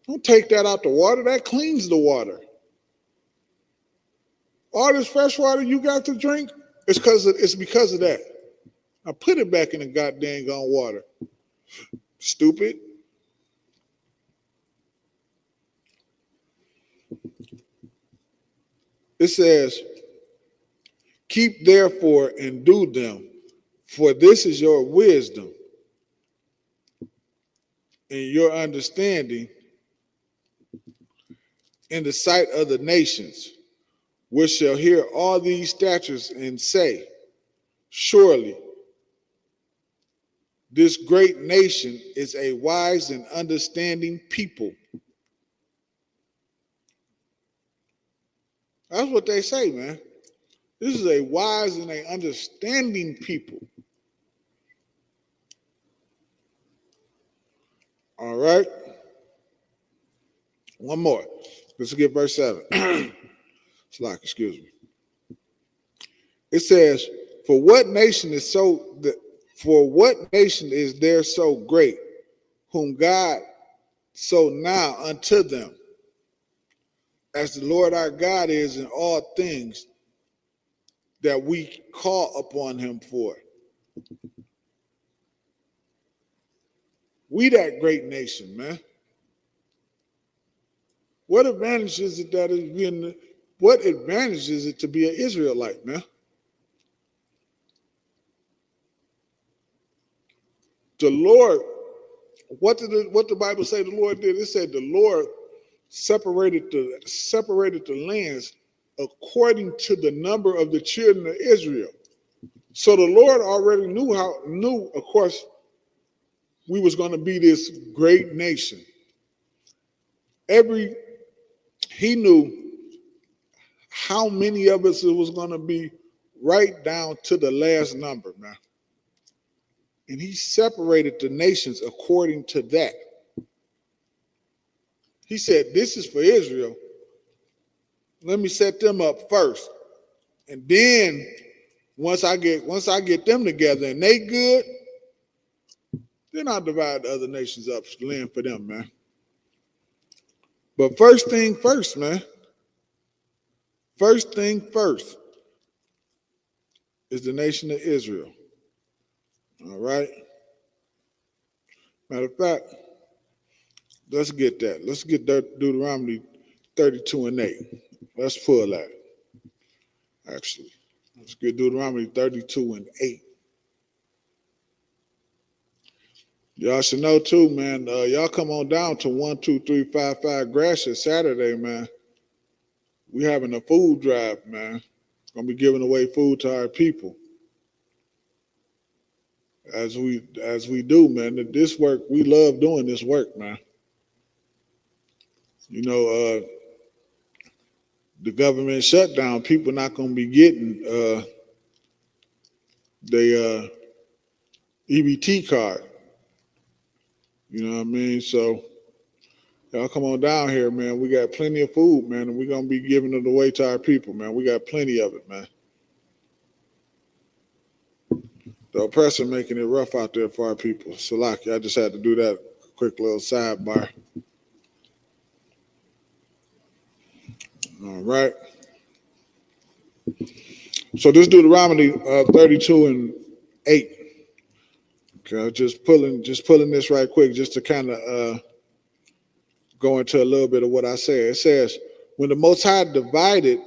I: Don't take that out the water. That cleans the water. All this fresh water you got to drink, it's because of that. Now put it back in the goddamn water. Stupid. It says, keep therefore and do them, for this is your wisdom and your understanding in the sight of the nations, which shall hear all these statutes and say, surely this great nation is a wise and understanding people. That's what they say, man. This is a wise and a understanding people. All right. One more. Let's get verse 7. Excuse me. It says, for what nation is there so great, whom God so now unto them, as the Lord our God is in all things that we call upon him for. We that great nation, man. What advantage is it what advantage is it to be an Israelite, man? The Lord, what did the Bible say the Lord did? It said the Lord separated the lands according to the number of the children of Israel. So the Lord already knew, of course, we was going to be this great nation. He knew how many of us it was going to be, right down to the last number, man. And he separated the nations according to that. He said, this is for Israel. Let me set them up first. And then once I get them together and they good, then I'll divide the other nations up, land for them, man. But first thing first, man. First thing first is the nation of Israel. All right? Matter of fact, let's get that. Let's get Deuteronomy 32 and 8. Let's pull that. Actually, let's get Deuteronomy 32 and 8. Y'all should know too, man. Y'all come on down to 12355 Gratiot Saturday, man. We having a food drive, man. Gonna be giving away food to our people. As we do, man. This work, we love doing this work, man. You know, the government shutdown, people not gonna be getting their EBT card. You know what I mean? So y'all come on down here, man. We got plenty of food, man, and we're gonna be giving it away to our people, man. We got plenty of it, man. The oppressor making it rough out there for our people. Salaki, I just had to do that quick little sidebar. All right. So this Deuteronomy 32 and 8. Okay, just pulling this right quick, just to kind of go into a little bit of what I said. It says, when the Most High divided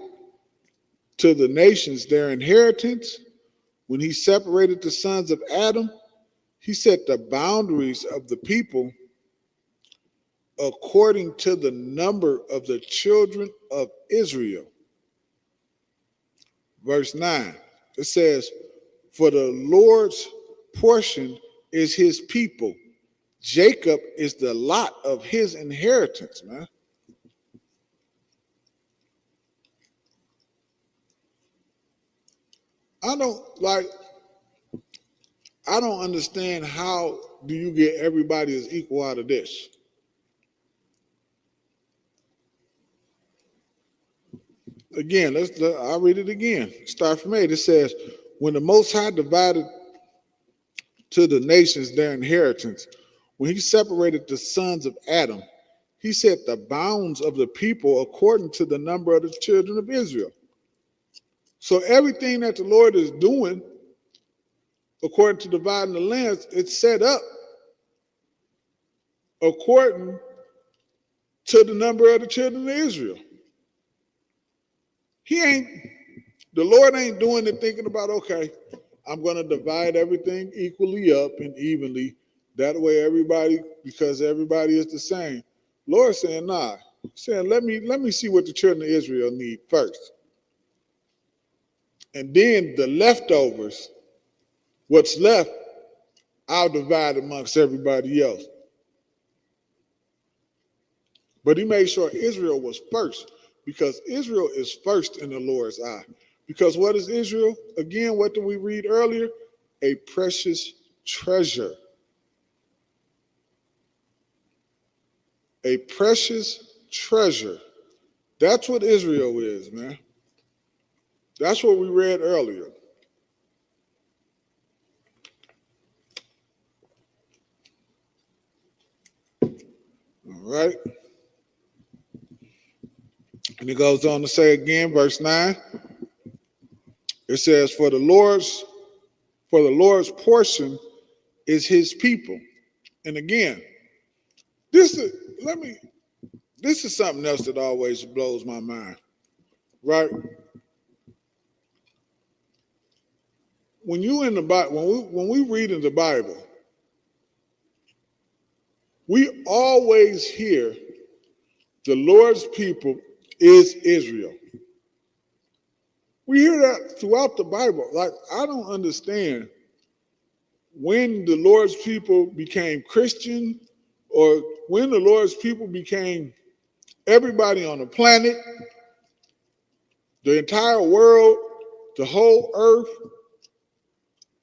I: to the nations their inheritance, when he separated the sons of Adam, he set the boundaries of the people according to the number of the children of Israel. Verse 9, it says, for the Lord's portion is his people. Jacob is the lot of his inheritance, man. I don't understand how do you get everybody as equal out of this. Again, I'll read it again. Start from 8. It says, when the Most High divided to the nations their inheritance, when he separated the sons of Adam, he set the bounds of the people according to the number of the children of Israel. So everything that the Lord is doing, according to dividing the lands, it's set up according to the number of the children of Israel. The Lord ain't doing it thinking about, okay, I'm going to divide everything equally up and evenly. That way because everybody is the same. Lord saying, nah. Saying, let me see what the children of Israel need first. And then the leftovers, what's left, I'll divide amongst everybody else. But he made sure Israel was first, because Israel is first in the Lord's eye. Because what is Israel? Again, what did we read earlier? A precious treasure. A precious treasure. That's what Israel is, man. That's what we read earlier. All right. And it goes on to say again, verse 9. It says, for the Lord's portion is his people. And again, this is something else that always blows my mind. Right? When you in the Bible, when we read in the Bible, we always hear the Lord's people is Israel. We hear that throughout the Bible. Like, I don't understand when the Lord's people became Christian, or when the Lord's people became everybody on the planet, the entire world, the whole earth.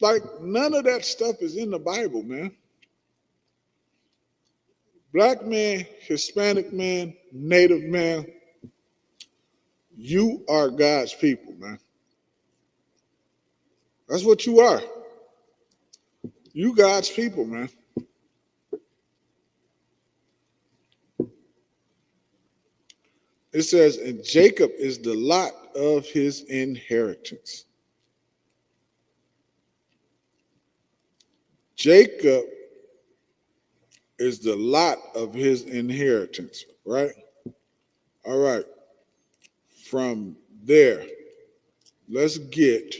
I: Like, none of that stuff is in the Bible, man. Black man, Hispanic man, Native man, you are God's people, man. That's what you are. You God's people, man. It says, and Jacob is the lot of his inheritance. Jacob is the lot of his inheritance, right? All right. From there, let's get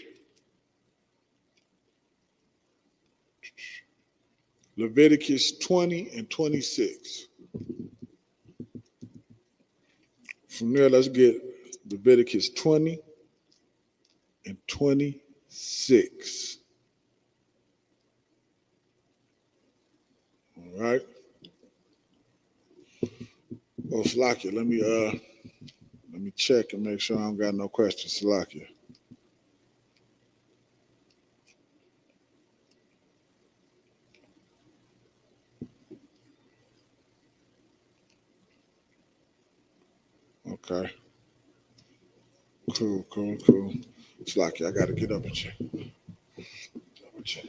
I: Leviticus 20 and 26. From there, let's get Leviticus 20 and 26. All right. Oh, Salakia, let me check and make sure I don't got no questions, Salakia. Okay. Cool. Salakia, I got to get up and check. Double check.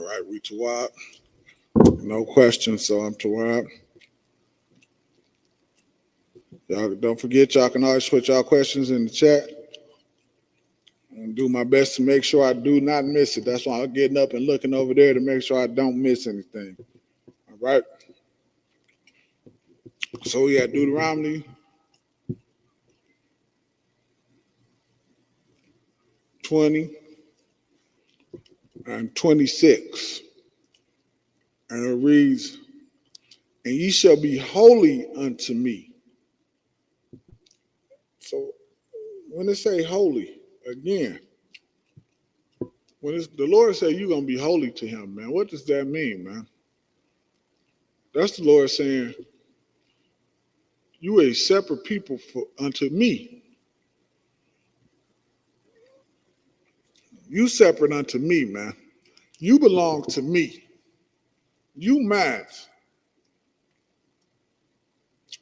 I: All right, we Tawab. No questions, so I'm Tawab. Y'all don't forget, y'all can always put y'all questions in the chat. And do my best to make sure I do not miss it. That's why I'm getting up and looking over there to make sure I don't miss anything. All right. So we got Deuteronomy 20 and 26. And it reads, and ye shall be holy unto me. So when it say holy, again, when the Lord say you're going to be holy to him, man, what does that mean, man? That's the Lord saying, you a separate people unto me. You separate unto me, man. You belong to me. You mine.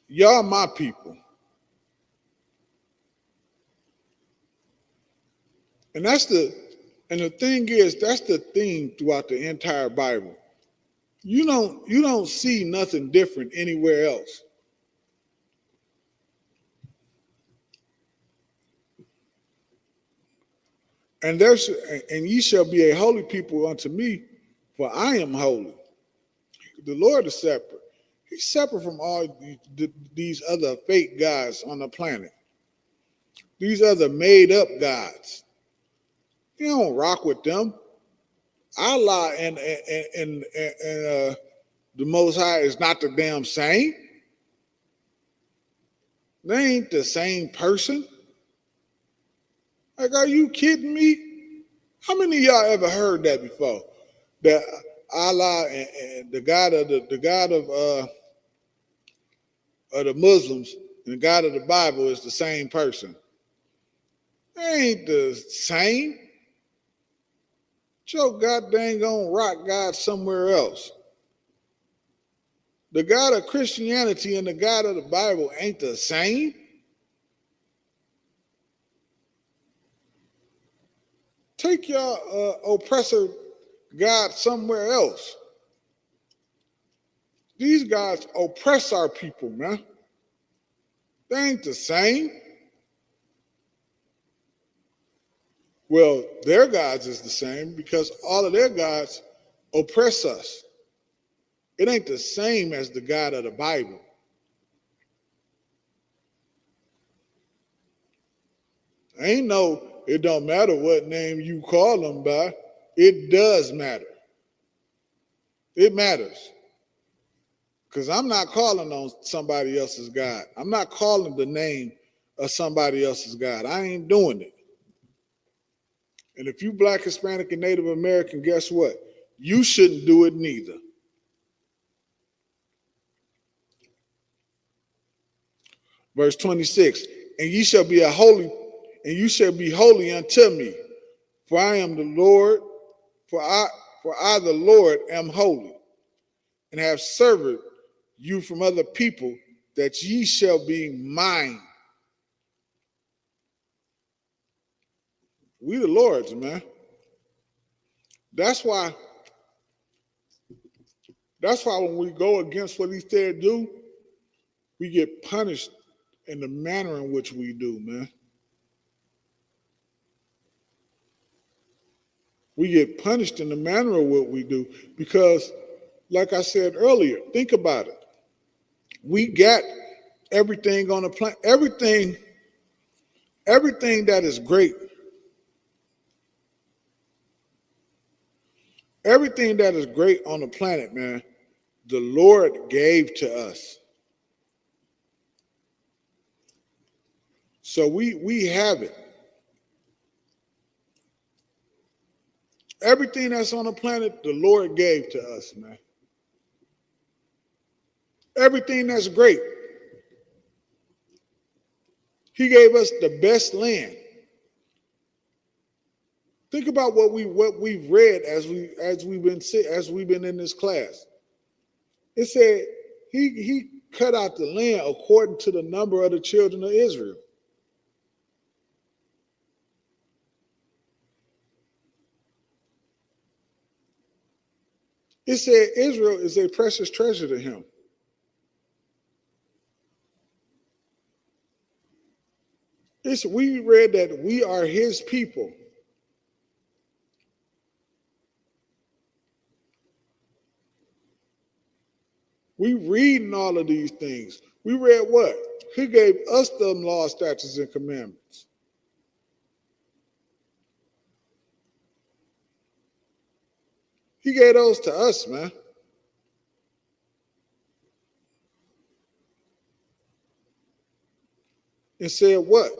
I: Y'all my people. And the thing is, that's the theme throughout the entire Bible. You don't see nothing different anywhere else. And ye shall be a holy people unto me, for I am holy. The Lord is separate. He's separate from all these other fake gods on the planet. These other made up gods. You don't rock with them. Allah and the Most High is not the damn same. They ain't the same person. Like, are you kidding me? How many of y'all ever heard that before? That Allah and the God of the Muslims and the God of the Bible is the same person. They ain't the same. Joe God dang gonna rock God somewhere else. The God of Christianity and the God of the Bible ain't the same. Take your oppressor God somewhere else. These gods oppress our people, man. They ain't the same. Well, their gods is the same because all of their gods oppress us. It ain't the same as the God of the Bible. It don't matter what name you call them by. It does matter. It matters. Because I'm not calling on somebody else's God. I'm not calling the name of somebody else's God. I ain't doing it. And if you Black, Hispanic, and Native American, guess what? You shouldn't do it neither. Verse 26, and you shall be holy unto me, for I am the Lord, for I the Lord am holy, and have served you from other people, that ye shall be mine. We the Lord's, man. That's why when we go against what he said do, we get punished in the manner in which we do, man. We get punished in the manner of what we do because, like I said earlier, think about it. We got everything on the planet, everything that is great, everything that is great on the planet, man, the Lord gave to us. So we have it. Everything that's on the planet, the Lord gave to us, man. Everything that's great. He gave us the best land. Think about what we've read as we've been in this class. It said he cut out the land according to the number of the children of Israel. It said Israel is a precious treasure to him. We read that we are his people. We reading all of these things. We read what? He gave us them laws, statutes, and commandments. He gave those to us, man. And said what?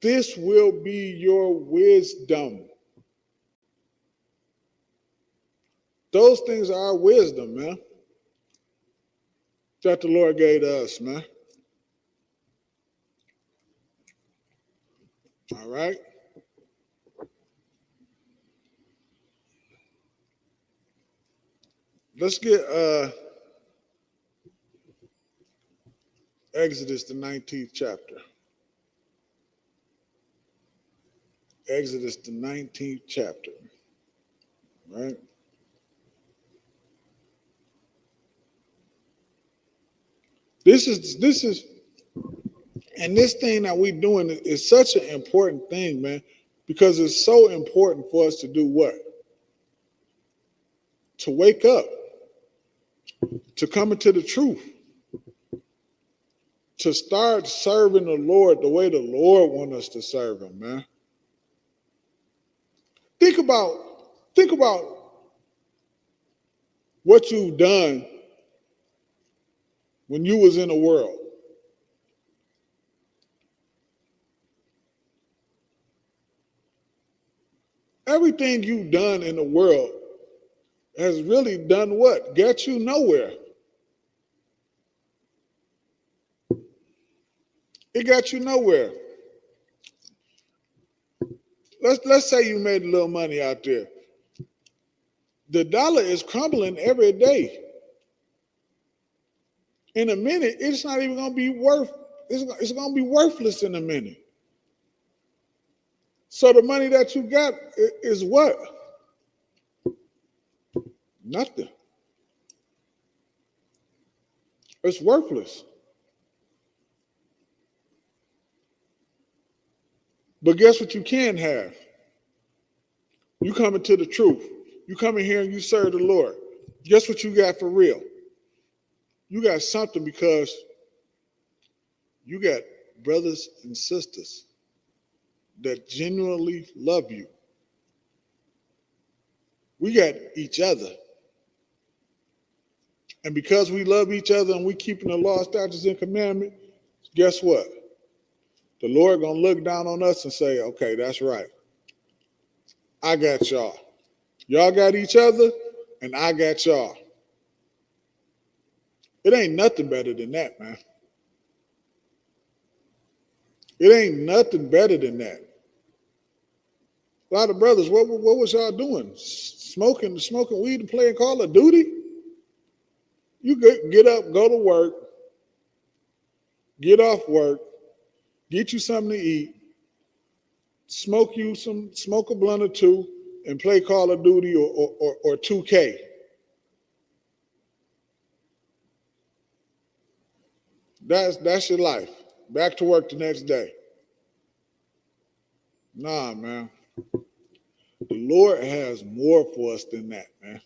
I: This will be your wisdom. Those things are our wisdom, man, that the Lord gave to us, man. All right? Let's get Exodus, the 19th chapter. Exodus, the 19th chapter. Right? This is, and this thing that we're doing is such an important thing, man, because it's so important for us to do what? To wake up, to come into the truth, to start serving the Lord the way the Lord wants us to serve him, man. Think about what you've done when you was in the world. Everything you've done in the world has really done what? Get you nowhere. It got you nowhere. Let's say you made a little money out there. The dollar is crumbling every day. In a minute, it's not even going to be it's going to be worthless in a minute. So the money that you got is what? Nothing. It's worthless. But guess what you can have? You come into the truth. You come in here and you serve the Lord. Guess what you got for real? You got something because you got brothers and sisters that genuinely love you. We got each other. And because we love each other and we keeping the law, statutes, and commandments, guess what? The Lord gonna look down on us and say, okay, that's right. I got y'all. Y'all got each other, and I got y'all. It ain't nothing better than that, man. It ain't nothing better than that. A lot of brothers, what was y'all doing? Smoking weed and playing Call of Duty? You get up, go to work, get off work, get you something to eat, smoke a blunt or two, and play Call of Duty or 2K. That's your life. Back to work the next day. Nah, man. The Lord has more for us than that, man.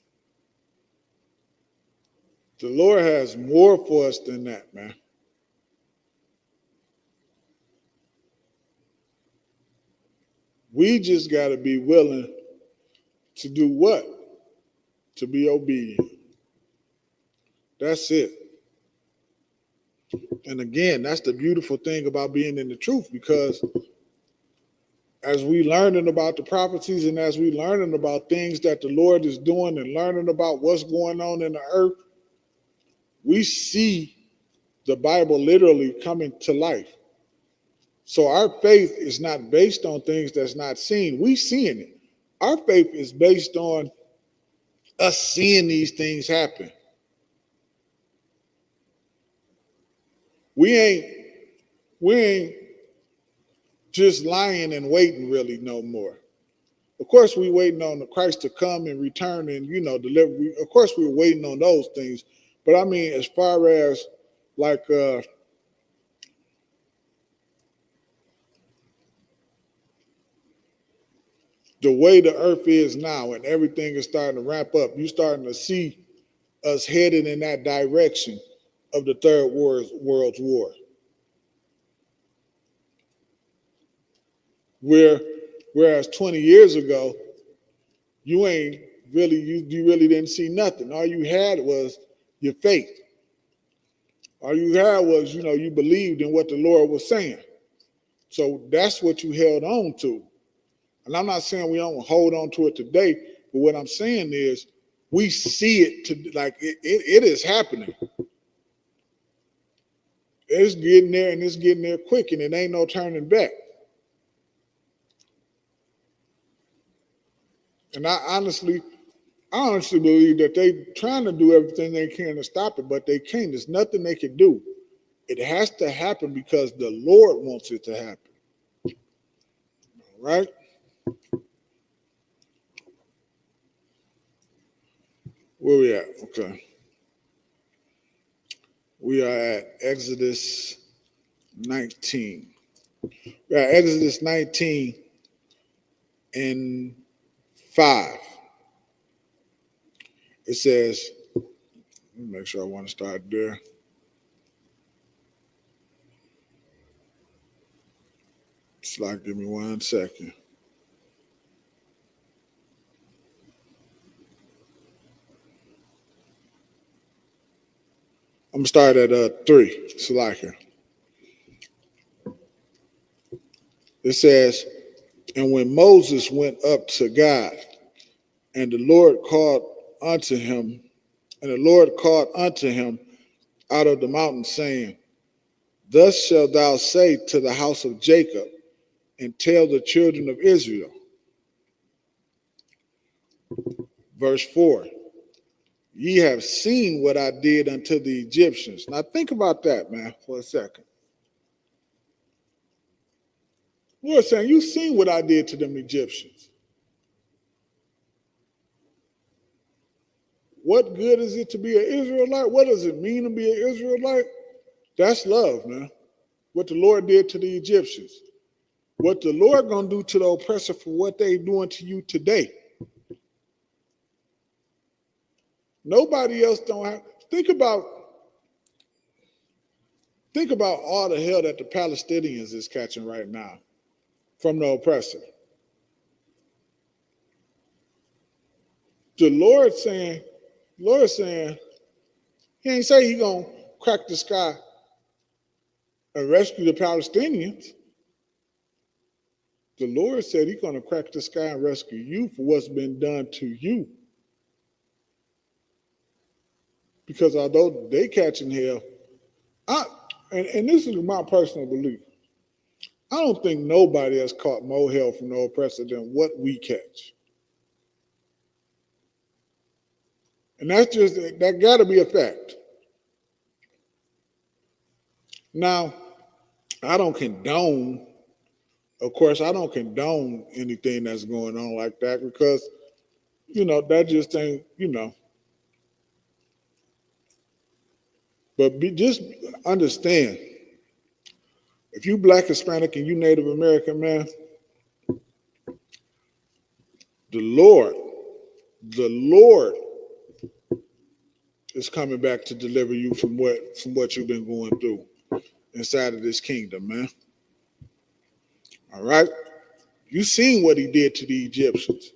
I: The Lord has more for us than that, man. We just got to be willing to do what? To be obedient. That's it. And again, that's the beautiful thing about being in the truth, because as we learning about the prophecies and as we learning about things that the Lord is doing and learning about what's going on in the earth, we see the Bible literally coming to life. So our faith is not based on things that's not seen. We seeing it. Our faith is based on us seeing these things happen. We ain't just lying and waiting really no more. Of course, we waiting on the Christ to come and return and, deliver. Of course, we're waiting on those things. But I mean, as far as like the way the earth is now and everything is starting to ramp up, you're starting to see us headed in that direction of the third world's war. Whereas 20 years ago, you really didn't see nothing. All you had was your faith. All you had was, you believed in what the Lord was saying. So that's what you held on to. And I'm not saying we don't hold on to it today, but what I'm saying is we see it like it is happening. It's getting there and it's getting there quick and it ain't no turning back. And I honestly believe that they trying to do everything they can to stop it, but they can't. There's nothing they can do. It has to happen because the Lord wants it to happen. All right? Where we at? Okay. We are at Exodus 19. We're at Exodus 19 and 5. It says, let me make sure I want to start there. Slide, give me 1 second. I'm gonna start at 3. Salaki. It says, and when Moses went up to God, and the Lord called unto him out of the mountain, saying, thus shalt thou say to the house of Jacob, and tell the children of Israel. Verse 4. Ye have seen what I did unto the Egyptians. Now think about that, man, for a second. Lord saying, you've seen what I did to them Egyptians. What good is it to be an Israelite? What does it mean to be an Israelite? That's love, man. What the Lord did to the Egyptians. What the Lord gonna do to the oppressor for what they doing to you today. Nobody else don't have. Think about all the hell that the Palestinians is catching right now from the oppressor. The Lord saying, he ain't say he gonna crack the sky and rescue the Palestinians. The Lord said he's gonna crack the sky and rescue you for what's been done to you. Because although they catching hell, and this is my personal belief, I don't think nobody has caught more hell from the oppressor than what we catch. And that gotta be a fact. Now, I don't condone anything that's going on like that because, that just ain't, But just understand, if you Black, Hispanic, and you Native American, man, the Lord is coming back to deliver you from what you've been going through inside of this kingdom, man. All right? You seen what he did to the Egyptians.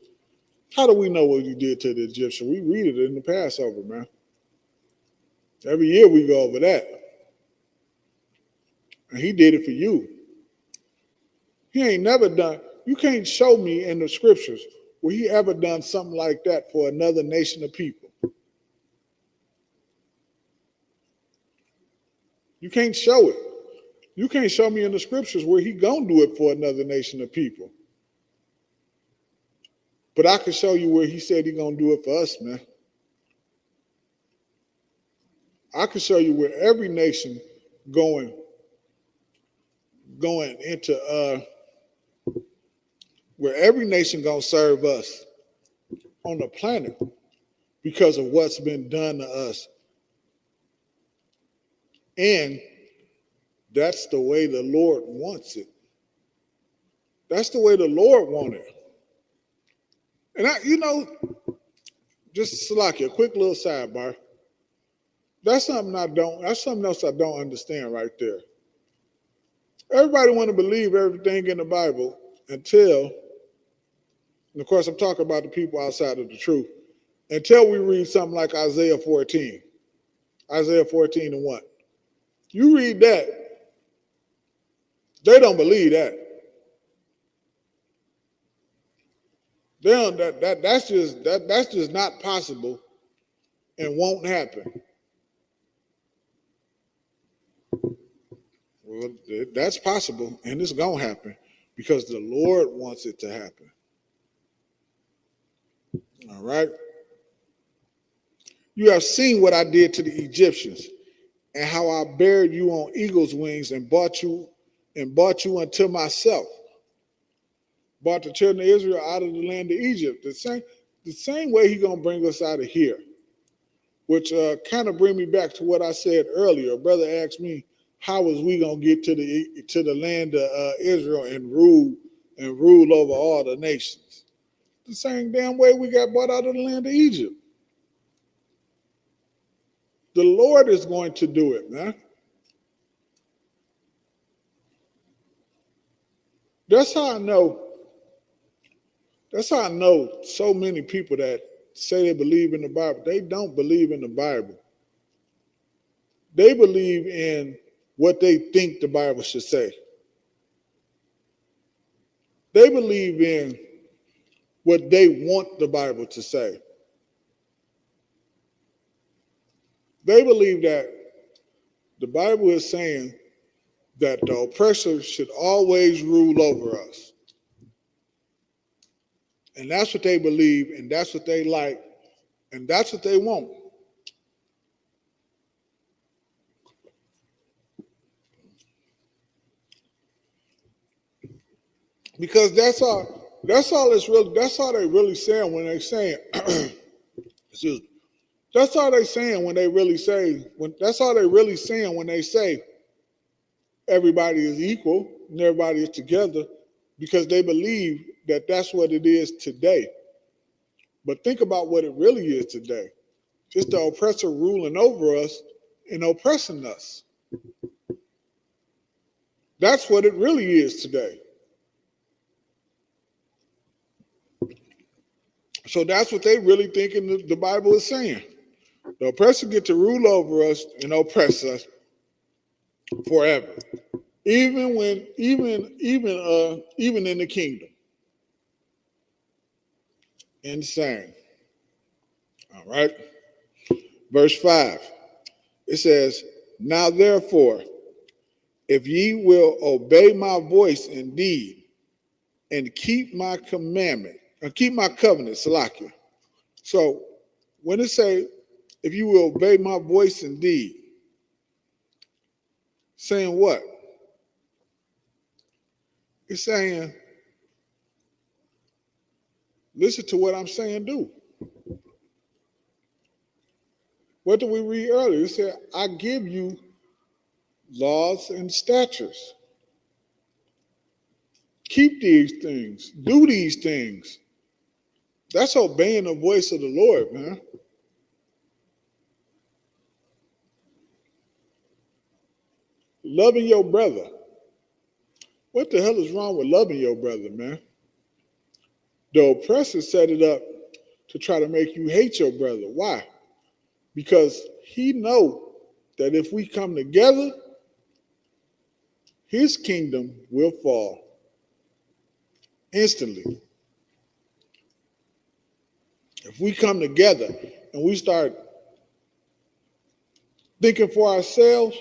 I: How do we know what he did to the Egyptians? We read it in the Passover, man. Every year we go over that. And he did it for you. He ain't never done, you can't show me in the scriptures where he ever done something like that for another nation of people. You can't show it. You can't show me in the scriptures where he gonna do it for another nation of people. But I can show you where he said he gonna do it for us, man. I can show you where every nation going into where every nation gonna serve us on the planet because of what's been done to us. And that's the way the Lord wants it. That's the way the Lord wanted it. And just Salakia, a quick little sidebar. That's something else I don't understand right there. Everybody want to believe everything in the Bible until, and of course I'm talking about the people outside of the truth, until we read something like Isaiah 14. Isaiah 14 and 1. You read that, they don't believe that. They don't, that's just not possible and won't happen. Well, that's possible and it's gonna happen because the Lord wants it to happen. All right. You have seen what I did to the Egyptians and how I buried you on eagle's wings and brought you unto myself. Brought the children of Israel out of the land of Egypt. The same way he's gonna bring us out of here. Which kind of bring me back to what I said earlier. A brother asked me, how was we gonna get to the land of Israel and rule over all the nations? The same damn way we got brought out of the land of Egypt. The Lord is going to do it, man. That's how I know so many people that say they believe in the Bible, they don't believe in the Bible. They believe in what they think the Bible should say. They believe in what they want the Bible to say. They believe that the Bible is saying that the oppressor should always rule over us. And that's what they believe, and that's what they like, and that's what they want. Because that's all they really saying when they saying excuse me. That's all they saying when they really say that's all they really saying when they say everybody is equal and everybody is together, because they believe that that's what it is today. But think about what it really is today. It's the oppressor ruling over us and oppressing us. That's what it really is today. So that's what they really thinking the Bible is saying. The oppressor get to rule over us and oppress us forever. Even in the kingdom. Insane. All right. Verse 5. It says, now therefore, if ye will obey my voice indeed, and keep my commandment, keep my covenant, Salakia. So when it say, if you will obey my voice indeed, saying what? It's saying, listen to what I'm saying, do. What did we read earlier? It said, I give you laws and statutes. Keep these things. Do these things. That's obeying the voice of the Lord, man. Loving your brother. What the hell is wrong with loving your brother, man? The oppressor set it up to try to make you hate your brother. Why? Because he know that if we come together, his kingdom will fall instantly. If we come together and we start thinking for ourselves,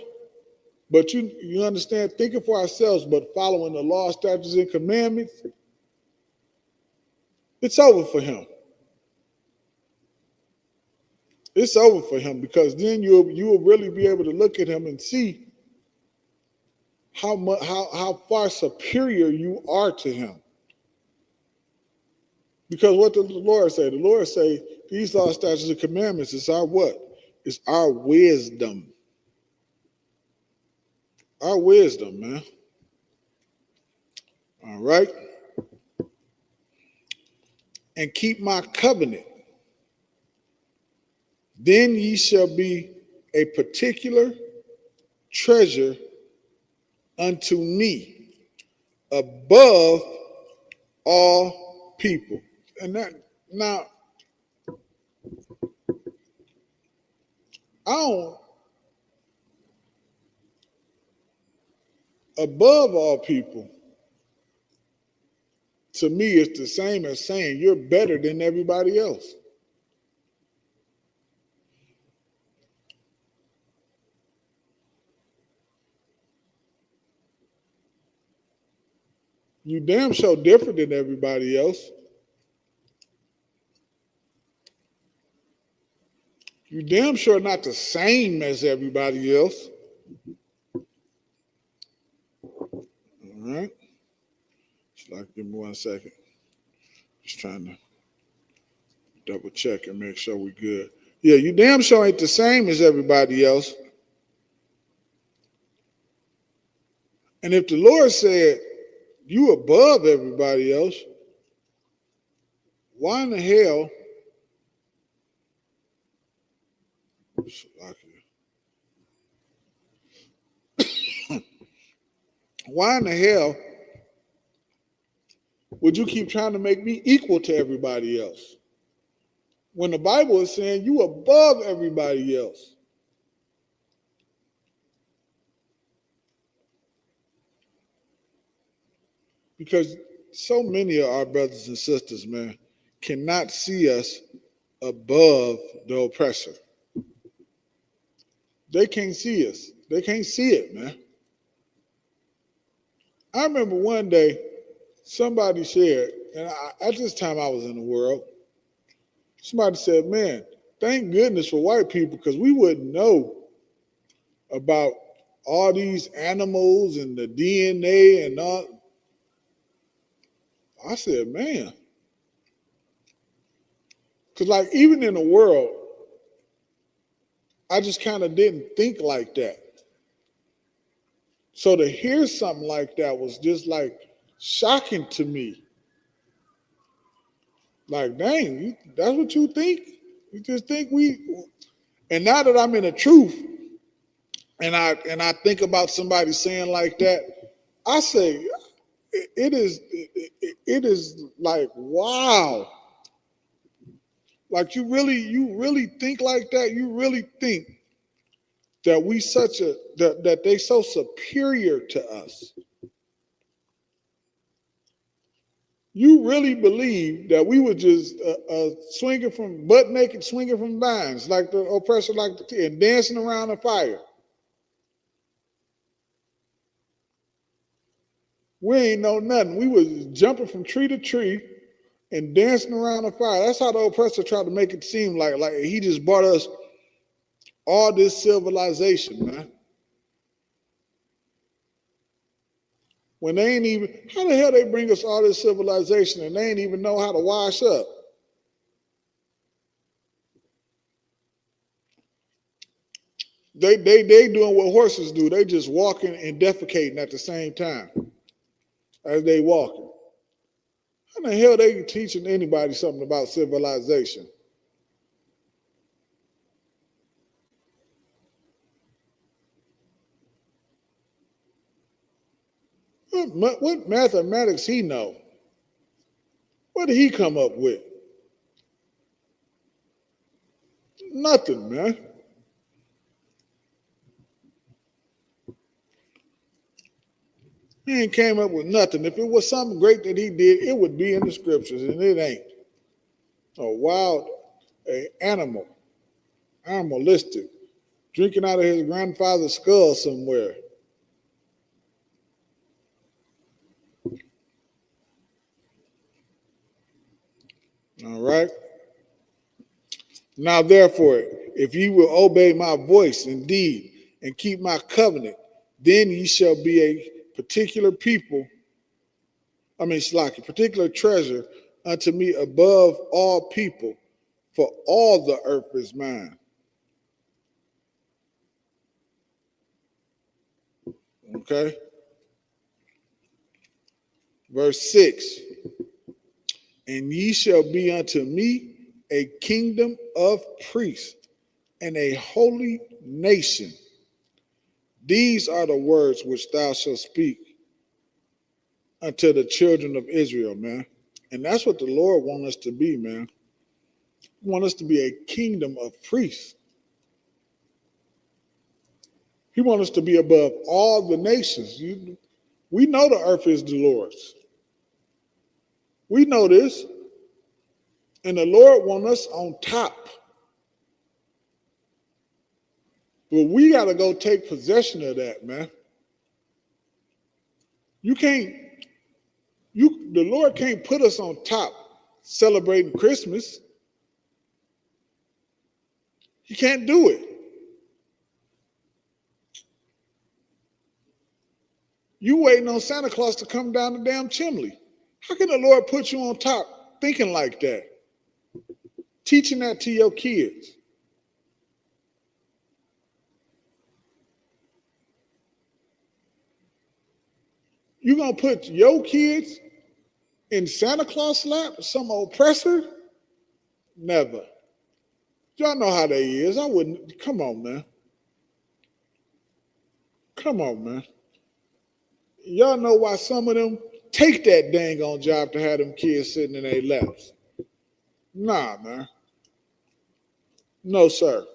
I: but you understand, thinking for ourselves, but following the law, statutes, and commandments, it's over for him. It's over for him, because then you will really be able to look at him and see how far superior you are to him. Because what did the Lord say? The Lord say, these law, statutes, and commandments is our what? It's our wisdom. Our wisdom, man. All right? And keep my covenant. Then ye shall be a particular treasure unto me above all people. And that, now, I don't, above all people, to me, it's the same as saying you're better than everybody else. You damn sure different than everybody else. You damn sure not the same as everybody else. All right. Just like, give me 1 second. Just trying to double check and make sure we're good. Yeah, you damn sure ain't the same as everybody else. And if the Lord said you above everybody else, why in the hell why in the hell would you keep trying to make me equal to everybody else? When the Bible is saying you above everybody else. Because so many of our brothers and sisters, man, cannot see us above the oppressor. They can't see us. They can't see it, man. I remember one day somebody shared, and at this time I was in the world, somebody said, man, thank goodness for white people because we wouldn't know about all these animals and the DNA and all. I said, man. Because like even in the world, I just kind of didn't think like that. So to hear something like that was just like shocking to me. Like, dang, that's what you think? You just think we, and now that I'm in the truth and I think about somebody saying like that, I say, it is like, wow. Like you really think like that? You really think that we that they so superior to us? You really believe that we were just swinging from butt naked, swinging from vines like the oppressor, and dancing around the fire? We ain't know nothing. We was jumping from tree to tree and dancing around the fire. That's how the oppressor tried to make it seem like he just brought us all this civilization, man. When they ain't even, how the hell they bring us all this civilization and they ain't even know how to wash up? They doing what horses do. They just walking and defecating at the same time as they walking. How the hell they teaching anybody something about civilization? What mathematics he know? What did he come up with? Nothing, man. He ain't came up with nothing. If it was something great that he did, it would be in the scriptures, and it ain't. A wild animalistic, drinking out of his grandfather's skull somewhere. All right. Now, therefore, if ye will obey my voice indeed and keep my covenant, then ye shall be a particular people. Particular treasure unto me above all people, for all the earth is mine. Okay? Verse 6, and ye shall be unto me a kingdom of priests and a holy nation. These are the words which thou shalt speak unto the children of Israel, man. And that's what the Lord wants us to be, man. He wants us to be a kingdom of priests. He wants us to be above all the nations. We know the earth is the Lord's. We know this. And the Lord wants us on top. But we got to go take possession of that, man. The Lord can't put us on top celebrating Christmas. He can't do it. You waiting on Santa Claus to come down the damn chimney. How can the Lord put you on top thinking like that? Teaching that to your kids. You gonna put your kids in Santa Claus lap, some oppressor? Never. Y'all know how they is. I wouldn't. Come on, man. Come on, man. Y'all know why some of them take that dang on job to have them kids sitting in their laps. Nah, man. No, sir.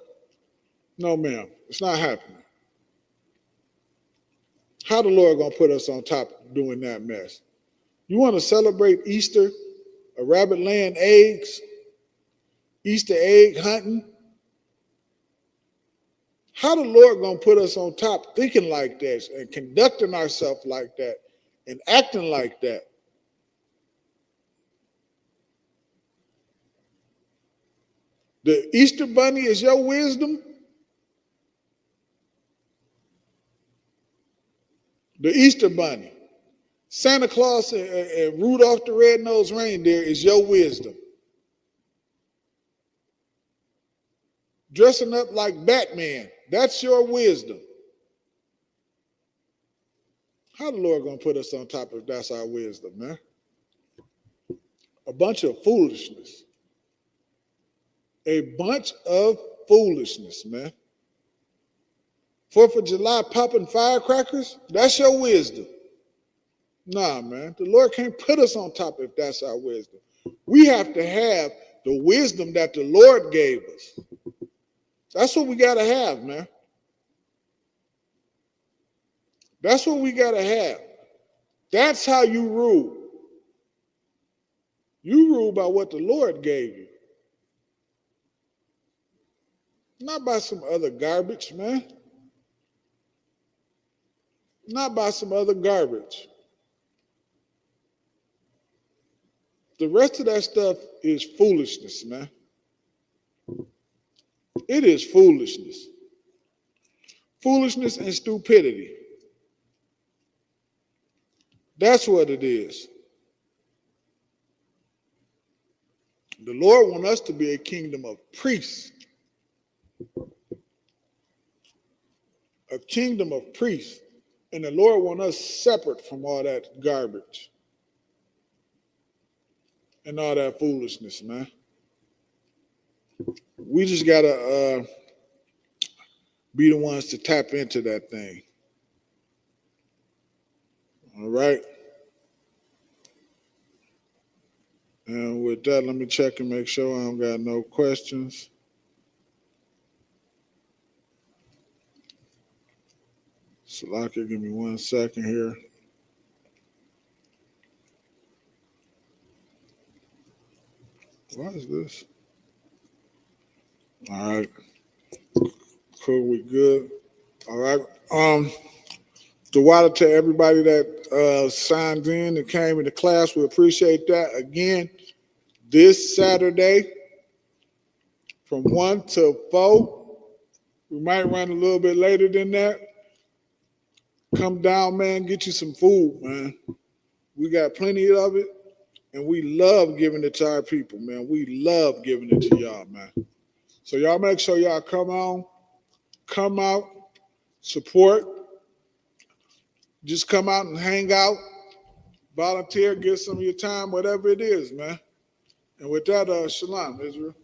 I: No, ma'am. It's not happening. How the Lord gonna put us on top doing that mess? You want to celebrate Easter, a rabbit laying eggs, Easter egg hunting? How the Lord gonna put us on top thinking like this and conducting ourselves like that and acting like that? The Easter bunny is your wisdom? The Easter bunny. Santa Claus and Rudolph the Red-Nosed Reindeer is your wisdom. Dressing up like Batman, that's your wisdom. How the Lord gonna put us on top if that's our wisdom, man? A bunch of foolishness. A bunch of foolishness, man. 4th of July popping firecrackers, that's your wisdom. Nah, man, the Lord can't put us on top if that's our wisdom. We have to have the wisdom that the Lord gave us. That's what we got to have, man. That's what we got to have. That's how you rule. You rule by what the Lord gave you. Not by some other garbage, man. Not by some other garbage. The rest of that stuff is foolishness, man. It is foolishness. Foolishness and stupidity. That's what it is. The Lord wants us to be a kingdom of priests. A kingdom of priests. And the Lord wants us separate from all that garbage and all that foolishness, man. We just got to be the ones to tap into that thing. All right? And with that, let me check and make sure I don't got no questions. Salaka, give me 1 second here. What is this? All right. Cool, we good. All right. The water to everybody that signed in and came into class. We appreciate that. Again, this Saturday from 1 to 4. We might run a little bit later than that. Come down, man, get you some food, man. We got plenty of it, And we love giving it to our people, man. We love giving it to y'all, man. So y'all make sure y'all come out, support. Just come out and hang out, volunteer, give some of your time, whatever it is, man. And with that, shalom, Israel.